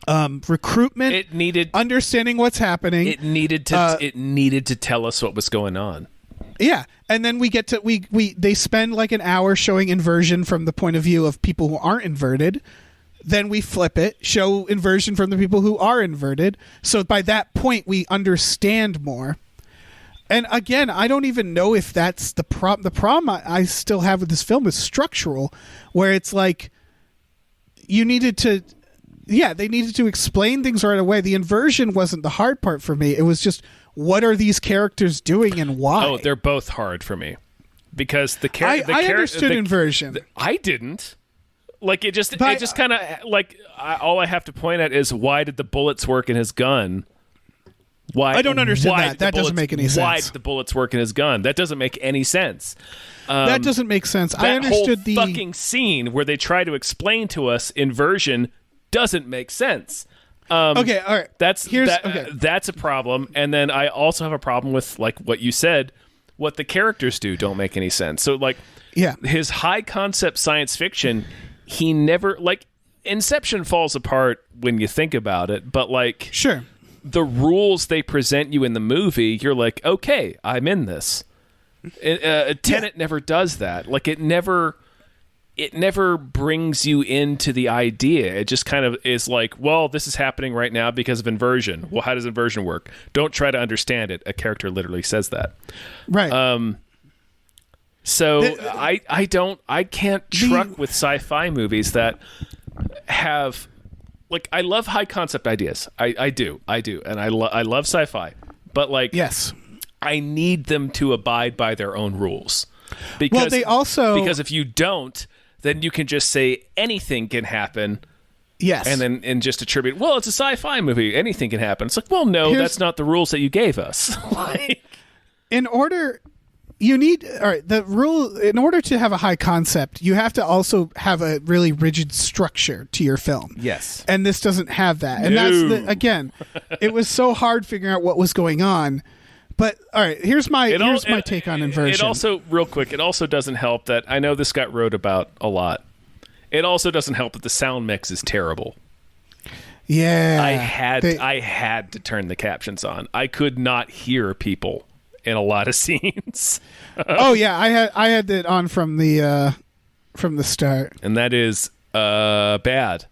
Recruitment. It needed understanding what's happening. It needed to tell us what was going on. Yeah. And then we get to they spend like an hour showing inversion from the point of view of people who aren't inverted. Then we flip it, show inversion from the people who are inverted. So by that point we understand more. And again, I don't even know if that's the problem. The problem I still have with this film is structural, where it's like they needed to explain things right away. The inversion wasn't the hard part for me. It was just, what are these characters doing and why? Oh, they're both hard for me. Because I understood inversion. I didn't. Like, it just kind of, like, all I have to point at is, why did the bullets work in his gun? Why? I don't understand that. That doesn't make any sense. Why did the bullets work in his gun? That doesn't make any sense. That doesn't make sense. I understood the fucking scene where they try to explain to us inversion doesn't make sense. Okay, all right. That's a problem. And then I also have a problem with, like what you said, what the characters do don't make any sense. So, like, his high concept science fiction, he never, like, Inception falls apart when you think about it, but, like, sure, the rules they present you in the movie, you're like, okay, I'm in this. Tenet never does that. Like, it never brings you into the idea. It just kind of is like, well, this is happening right now because of inversion. Well, how does inversion work? Don't try to understand it. A character literally says that. Right. So I can't truck with sci-fi movies that have, like, I love high concept ideas. I do. And I love sci-fi. But, like, yes, I need them to abide by their own rules. Because if you don't, then you can just say anything can happen. Yes. And just attribute, well, it's a sci-fi movie. Anything can happen. It's like, well, no, that's not the rules that you gave us. Like, in order to have a high concept, you have to also have a really rigid structure to your film. Yes. And this doesn't have that. And again, it was so hard figuring out what was going on. But all right, here's my take on inversion. It also, real quick, it also doesn't help that I know this got wrote about a lot. It also doesn't help that the sound mix is terrible. Yeah. I had to turn the captions on. I could not hear people in a lot of scenes. Oh yeah, I had it on from the start. And that is bad.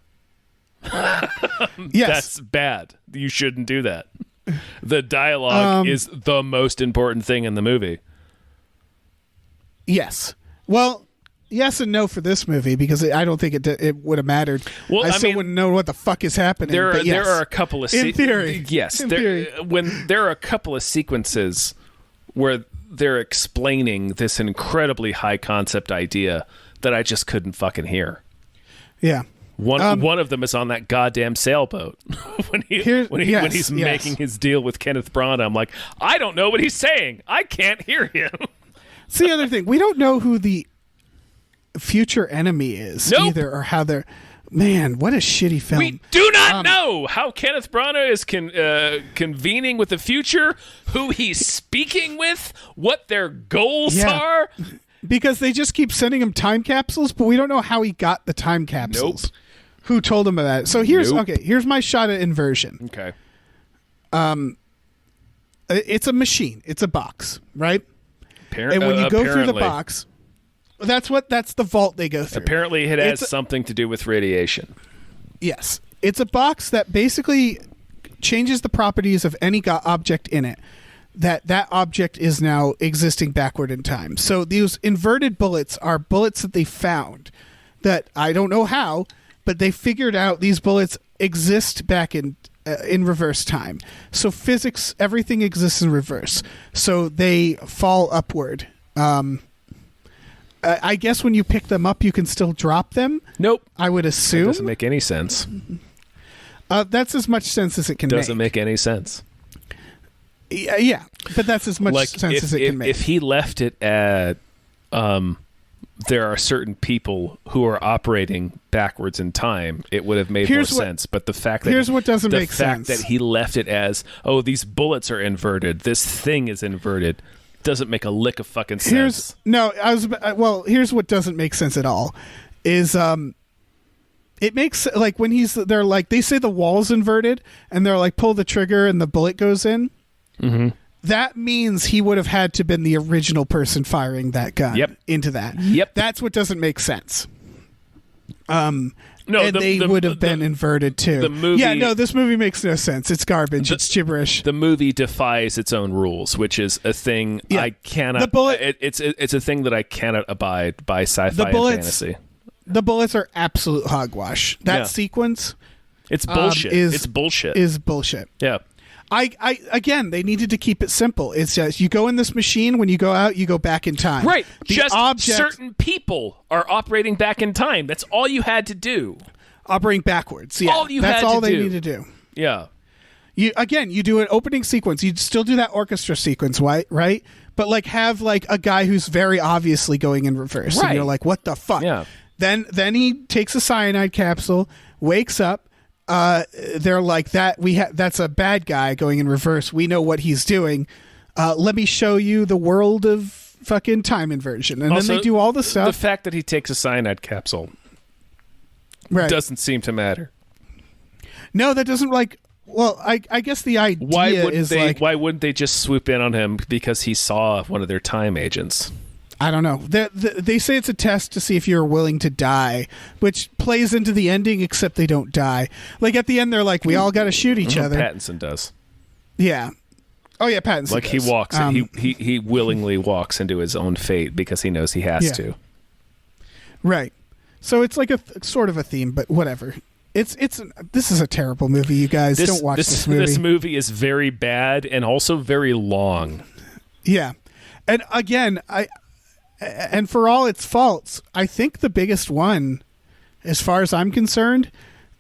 Yes. That's bad. You shouldn't do that. The dialogue is the most important thing in the movie. Yes. Well, yes and no for this movie, because I don't think it would have mattered. Well, I still wouldn't know what the fuck is happening. There are a couple of in theory. Yes. Theory. When there are a couple of sequences where they're explaining this incredibly high concept idea that I just couldn't fucking hear. Yeah. One of them is on that goddamn sailboat when he's making his deal with Kenneth Branagh. I'm like, I don't know what he's saying. I can't hear him. It's the other thing. We don't know who the future enemy is either, or how they're. Man, what a shitty film. We do not know how Kenneth Branagh is convening with the future, who he's speaking with, what their goals are. Because they just keep sending him time capsules, but we don't know how he got the time capsules. Nope. Who told him of that? So here's my shot at inversion. Okay. It's a machine. It's a box, right? And when you go through the box, that's the vault they go through. Apparently it has something to do with radiation. Yes. It's a box that basically changes the properties of any object in it. That object is now existing backward in time. So these inverted bullets are bullets that they found that I don't know how, but they figured out these bullets exist back in reverse time. So physics, everything exists in reverse. So they fall upward. I guess when you pick them up, you can still drop them. Nope. I would assume. That doesn't make any sense. That's as much sense as it can make. Doesn't make any sense. Yeah, but that's as much sense as it can make. If he left it at, there are certain people who are operating backwards in time, it would have made more sense. But the fact that what doesn't make sense, that he left it as, oh, these bullets are inverted, this thing is inverted, doesn't make a lick of fucking sense. Here's what doesn't make sense at all is it makes like when they're like they say the wall's inverted and they're like pull the trigger and the bullet goes in. Mm-hmm. That means he would have had to been the original person firing that gun into that. Yep. That's what doesn't make sense. No, they would have been inverted too. The movie, this movie makes no sense. It's garbage. It's gibberish. The movie defies its own rules, which is a thing I cannot. It's a thing that I cannot abide by sci-fi and fantasy. The bullets are absolute hogwash. That sequence, it's bullshit. It's bullshit. Is bullshit. Yeah. Again, they needed to keep it simple. It's just you go in this machine. When you go out, you go back in time. Right. Certain people are operating back in time. That's all you had to do. Operating backwards. Yeah. That's all they need to do. Yeah. You do an opening sequence. You still do that orchestra sequence, right? But like have like a guy who's very obviously going in reverse, and you're like, what the fuck? Yeah. Then he takes a cyanide capsule, wakes up. They're like that. That's a bad guy going in reverse. We know what he's doing. Let me show you the world of fucking time inversion. And also, then they do all the stuff. The fact that he takes a cyanide capsule doesn't seem to matter. No, that doesn't like. Well, I guess the idea why wouldn't they just swoop in on him because he saw one of their time agents? I don't know. They say it's a test to see if you're willing to die, which plays into the ending, except they don't die. Like at the end, they're like, we all got to shoot each other. Pattinson does. Yeah. Oh, yeah, Pattinson like does. He walks. He willingly walks into his own fate because he knows he has to. Right. So it's like a sort of a theme, but whatever. This is a terrible movie, you guys. Don't watch this movie. This movie is very bad and also very long. Yeah. And again, and for all its faults, I think the biggest one, as far as I'm concerned,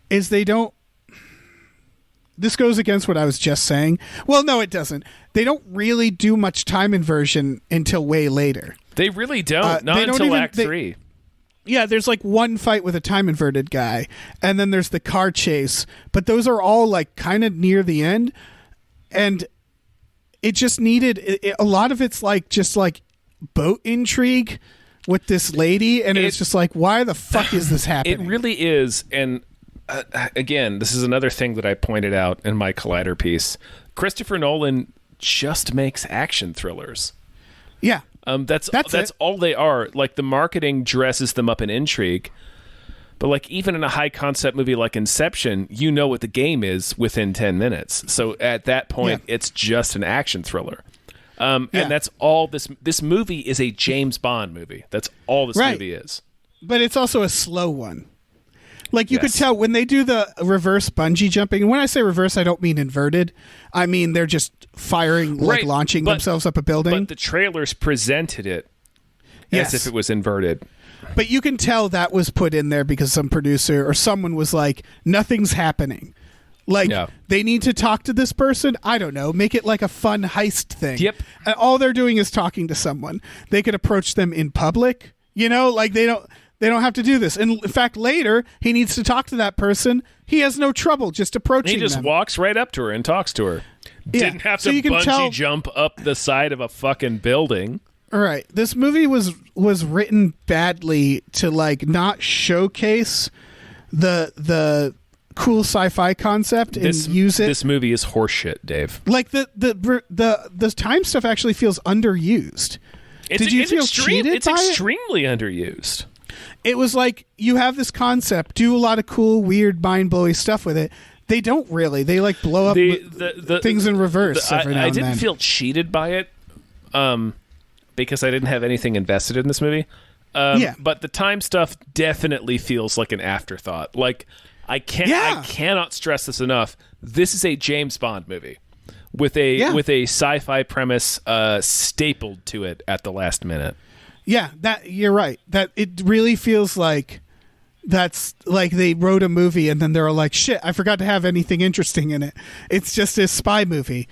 is they don't. This goes against what I was just saying. Well, no, it doesn't. They don't really do much time inversion until way later. They really don't. Not until Act 3. Yeah, there's like one fight with a time inverted guy, and then there's the car chase. But those are all like kind of near the end, and it just needed a lot of it's like just like boat intrigue with this lady, and it's just like, why the fuck is this happening? It really is. And again, this is another thing that I pointed out in my Collider piece. Christopher Nolan just makes action thrillers. Yeah. That's all they are. Like the marketing dresses them up in intrigue, but like even in a high concept movie like Inception, you know what the game is within 10 minutes. So at that point, it's just an action thriller. And that's all this movie is a James Bond movie. That's all this movie is. But it's also a slow one. Like you could Yes. tell when they do the reverse bungee jumping. And when I say reverse, I don't mean inverted. I mean they're just firing, like Right, launching but- themselves up a building. But the trailers presented it Yes. as if it was inverted. But you can tell that was put in there because some producer or someone was like, nothing's happening. Like, Yeah. they need to talk to this person. I don't know. Make it like a fun heist thing. Yep. And all they're doing is talking to someone. They could approach them in public. You know, like they don't have to do this. And in fact, later, he needs to talk to that person. He has no trouble just approaching He just them. walks right up to her and talks to her. Yeah. Didn't have So to you can bungee tell- jump up the side of a fucking building. All right. This movie was written badly to like not showcase the cool sci-fi concept and use it. This movie is horseshit, Dave. Like the time stuff actually feels underused. Did you feel cheated It's by it? extremely underused. It was like you have this concept, do a lot of cool, weird, mind-blowing stuff with it. They don't really. They like blow up things in reverse every now I and didn't then. feel cheated by it, because I didn't have anything invested in this movie. Yeah. But the time stuff definitely feels like an afterthought. Like I cannot stress this enough. This is a James Bond movie with a sci-fi premise stapled to it at the last minute. Yeah, that you're right. That it really feels like that's like they wrote a movie and then they're like, shit, I forgot to have anything interesting in it. It's just a spy movie.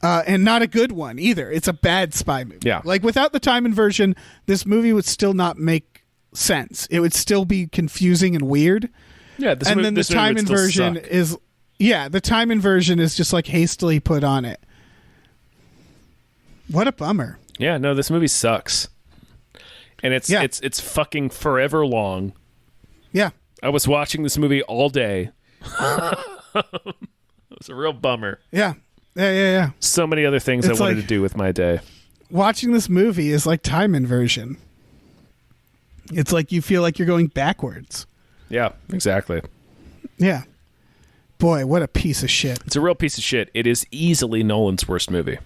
And not a good one either. It's a bad spy movie. Yeah. Like without the time inversion, this movie would still not make sense. It would still be confusing and weird. Yeah, Then the time inversion is the time inversion is just like hastily put on it. What a bummer. Yeah, no, this movie sucks. And it's fucking forever long. Yeah. I was watching this movie all day. It was a real bummer. Yeah. Yeah. So many other things It's I wanted like- to do with my day. Watching this movie is like time inversion. It's like you feel like you're going backwards. Yeah, exactly. Yeah. Boy, what a piece of shit. It's a real piece of shit. It is easily Nolan's worst movie.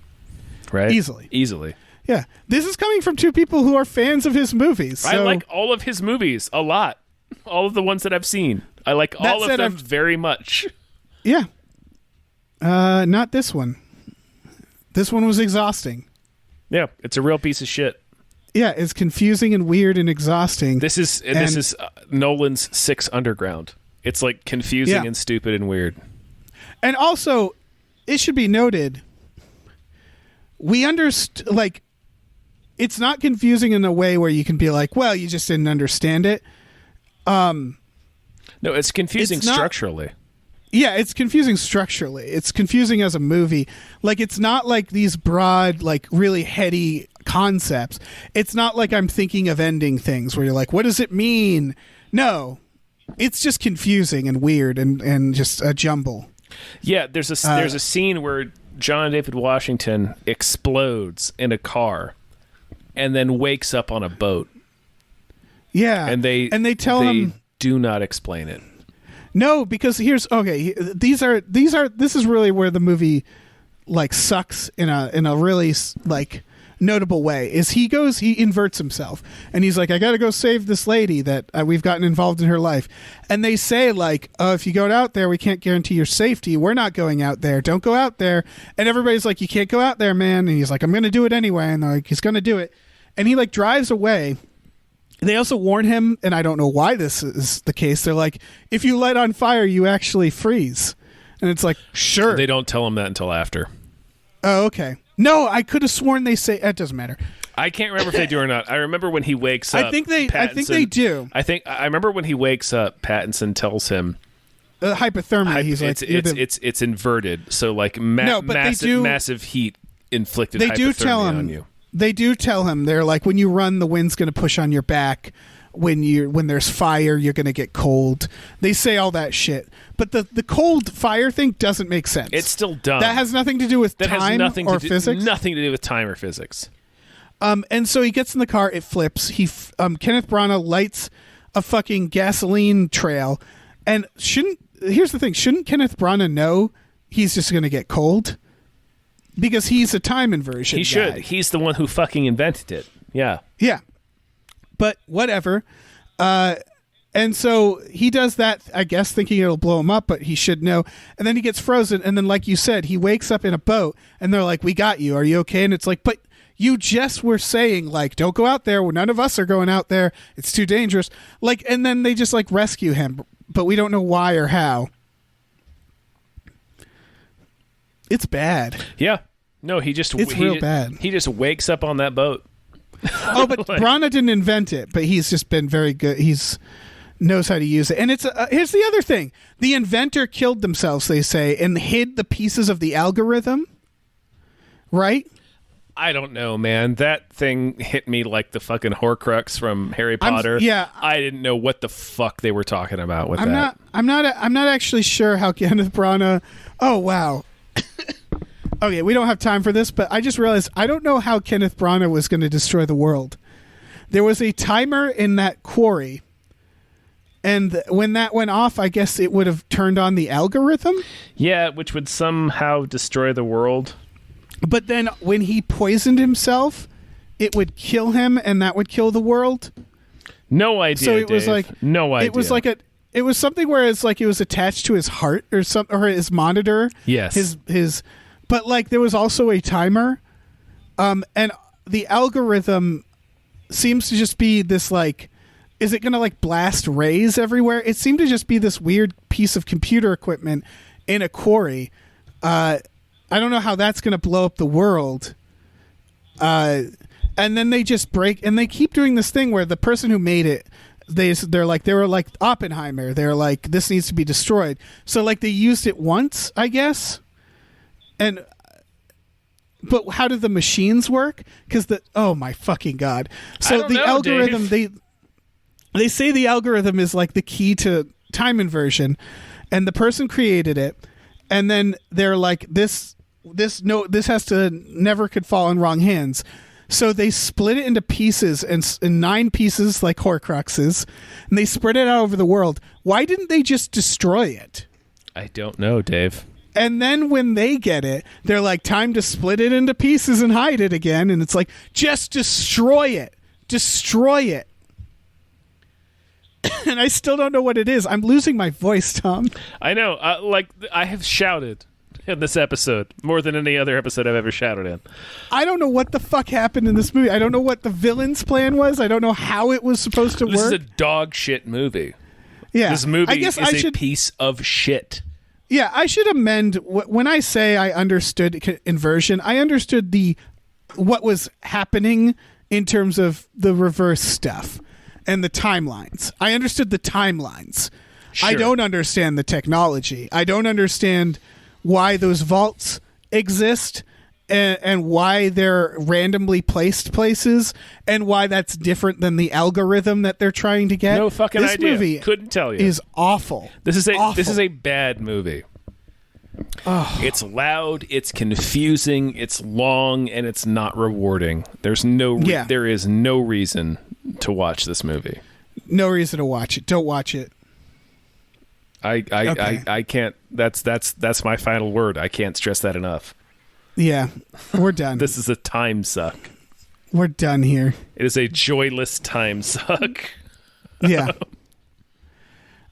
Right? Easily. Yeah. This is coming from two people who are fans of his movies. So I like all of his movies a lot. All of the ones that I've seen. I like all of them very much. Yeah. Not this one. This one was exhausting. Yeah, it's a real piece of shit. Yeah, it's confusing and weird and exhausting. This is Nolan's Six Underground. It's like confusing and stupid and weird. And also, it should be noted, we like, it's not confusing in a way where you can be like, well, you just didn't understand it. No, it's confusing It's not- structurally. Yeah, it's confusing structurally. It's confusing as a movie. Like, it's not like these broad, like, really heady concepts. It's not like I'm thinking of ending things where you're like, what does it mean? No. It's just confusing and weird and just a jumble. Yeah, there's a scene where John David Washington explodes in a car and then wakes up on a boat. Yeah. And they tell him do not explain it. no, because this is really where the movie like sucks in a really like notable way. Is he inverts himself and he's like, I got to go save this lady that we've gotten involved in her life. And they say like, if you go out there, we can't guarantee your safety. We're not going out there. Don't go out there. And everybody's like, you can't go out there, man. And he's like, I'm going to do it anyway. And they're like, he's going to do it. And he like drives away. They also warn him, and I don't know why this is the case. They're like, if you light on fire, you actually freeze. And it's like, sure. They don't tell him that until after. Oh, okay. No, I could have sworn they say it doesn't matter. I can't remember if they do or not. I remember when he wakes up. I think they do. I remember when he wakes up, Pattinson tells him Hypothermia. He's like, it's inverted. So like massive heat inflicted they do hypothermia tell him on you. They do tell him, they're like, when you run, the wind's going to push on your back. When there's fire, you're going to get cold. They say all that shit, but the cold fire thing doesn't make sense. It's still dumb. That has nothing to do with time or physics. Nothing to do with time or physics. And so he gets in the car. It flips. Kenneth Branagh lights a fucking gasoline trail, and here's the thing: shouldn't Kenneth Branagh know he's just going to get cold? Because he's a time inversion. He should. He's the one who fucking invented it. Yeah. Yeah. But whatever. And And so he does that, I guess, thinking it'll blow him up, but he should know. And then he gets frozen. And then, like you said, he wakes up in a boat and they're like, we got you. Are you okay? And it's like, but you just were saying, like, don't go out there. Well, none of us are going out there. It's too dangerous. Like, and then they just like rescue him, but we don't know why or how. It's bad. Yeah. No, it's real bad. He just wakes up on that boat. Oh, but Brana didn't invent it, but he's just been very good. He's knows how to use it. And it's here's the other thing. The inventor killed themselves, they say, and hid the pieces of the algorithm. Right? I don't know, man. That thing hit me like the fucking Horcrux from Harry Potter. I didn't know what the fuck they were talking about with that. I'm not actually sure how Kenneth Branagh. Oh wow. Okay, we don't have time for this, but I just realized I don't know how Kenneth Branagh was going to destroy the world. There was a timer in that quarry, and when that went off, I guess it would have turned on the algorithm. Yeah, which would somehow destroy the world. But then when he poisoned himself, it would kill him, and that would kill the world. No idea. So it was Dave. like no idea. It was like it was something where it's like it was attached to his heart or his monitor. Yes. His. But like there was also a timer, and the algorithm seems to just be this like, is it going to like blast rays everywhere? It seemed to just be this weird piece of computer equipment in a quarry. I don't know how that's going to blow up the world. And then they just break, and they keep doing this thing where the person who made it, they were like Oppenheimer. They're like, this needs to be destroyed. So like they used it once, I guess. But how do the machines work? Because oh my fucking god! So the algorithm, Dave. they say the algorithm is like the key to time inversion, and the person created it, and then they're like this has to never could fall in wrong hands. So they split it into pieces and 9 pieces like Horcruxes, and they spread it out over the world. Why didn't they just destroy it? I don't know, Dave. And then when they get it, they're like, time to split it into pieces and hide it again. And it's like, just destroy it. Destroy it. And I still don't know what it is. I'm losing my voice, Tom. I know. I have shouted in this episode more than any other episode I've ever shouted in. I don't know what the fuck happened in this movie. I don't know what the villain's plan was. I don't know how it was supposed to work. This is a dog shit movie. Yeah. This movie is a piece of shit. Yeah, I should amend when I say I understood inversion. I understood what was happening in terms of the reverse stuff and the timelines. I understood the timelines. Sure. I don't understand the technology. I don't understand why those vaults exist and why they're randomly placed places and why that's different than the algorithm that they're trying to get. No fucking this idea. Movie couldn't tell you. Is awful. This is awful. a bad movie. Oh. It's loud, it's confusing, it's long, and it's not rewarding. There is no reason to watch this movie. No reason to watch it. Don't watch it. I can't. That's my final word. I can't stress that enough. Yeah, we're done. This is a time suck. We're done here. It is a joyless time suck. Yeah.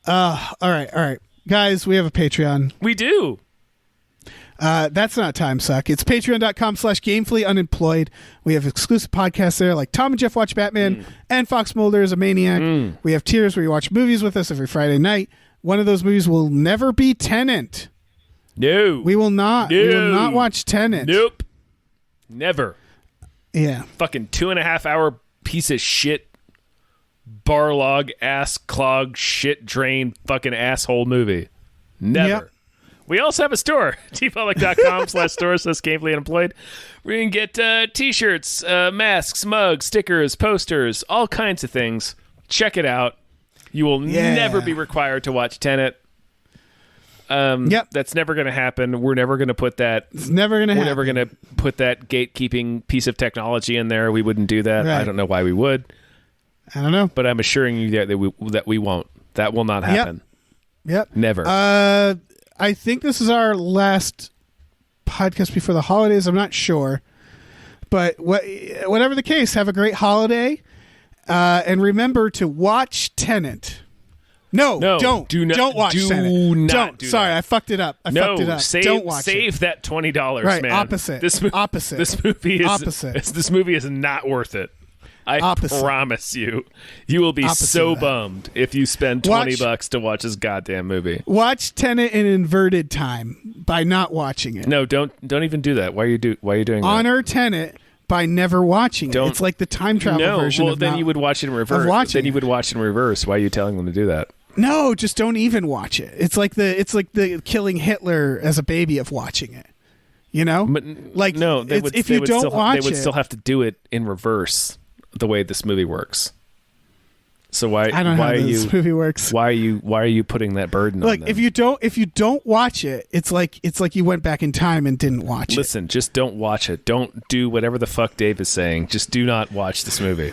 All right. Guys, we have a Patreon. We do. That's not time suck. It's patreon.com/gamefullyunemployed. We have exclusive podcasts there like Tom and Jeff Watch Batman and Fox Mulder is a Maniac. We have tiers where you watch movies with us every Friday night. One of those movies will never be Tenet. No. We will not. No. We will not watch Tenet. Nope. Never. Yeah. Fucking 2.5 hour piece of shit barlog ass clog shit drain fucking asshole movie. Never. Yep. We also have a store, tpublic.com/store/gamefullyunemployed, where you can get t-shirts, masks, mugs, stickers, posters, all kinds of things. Check it out. You will never be required to watch Tenet. That's never going to happen. We're never going to put that. It's never going to happen. We're never going to put that gatekeeping piece of technology in there. We wouldn't do that. Right. I don't know why we would. I don't know. But I'm assuring you that we won't. That will not happen. Yep. Never. I think this is our last podcast before the holidays. I'm not sure. But whatever the case, have a great holiday. And remember to watch Tenet. No, No, don't. Don't watch Tenet. Not do Sorry, that. I fucked it up. Don't watch save it. that $20, Right, man. opposite. Opposite. This movie is Opposite. This movie is not worth it. I promise you. You will be Opposite so of that. bummed if you spend $20 to watch this goddamn movie. Watch Tenet in inverted time by not watching it. No, don't even do that. Why are you doing that? Honor Tenet by never watching it. It's like the time travel version. Well, of then not- you would watch it in reverse. watching Then you would watch it in reverse. Why are you telling them to do that? No, just don't even watch it. It's like the killing Hitler as a baby of watching it. You know, But like no, if you don't watch they would it, still have to do it in reverse the way this movie works. So why? I don't know why how are this you? movie works. Why are you putting that burden on Look, them? if you don't watch it, it's like you went back in time and didn't watch it. Listen, just don't watch it. Don't do whatever the fuck Dave is saying. Just do not watch this movie.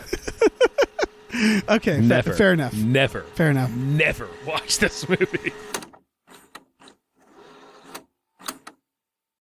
Okay, Never. fair enough. Never. Fair enough. Never watch this movie.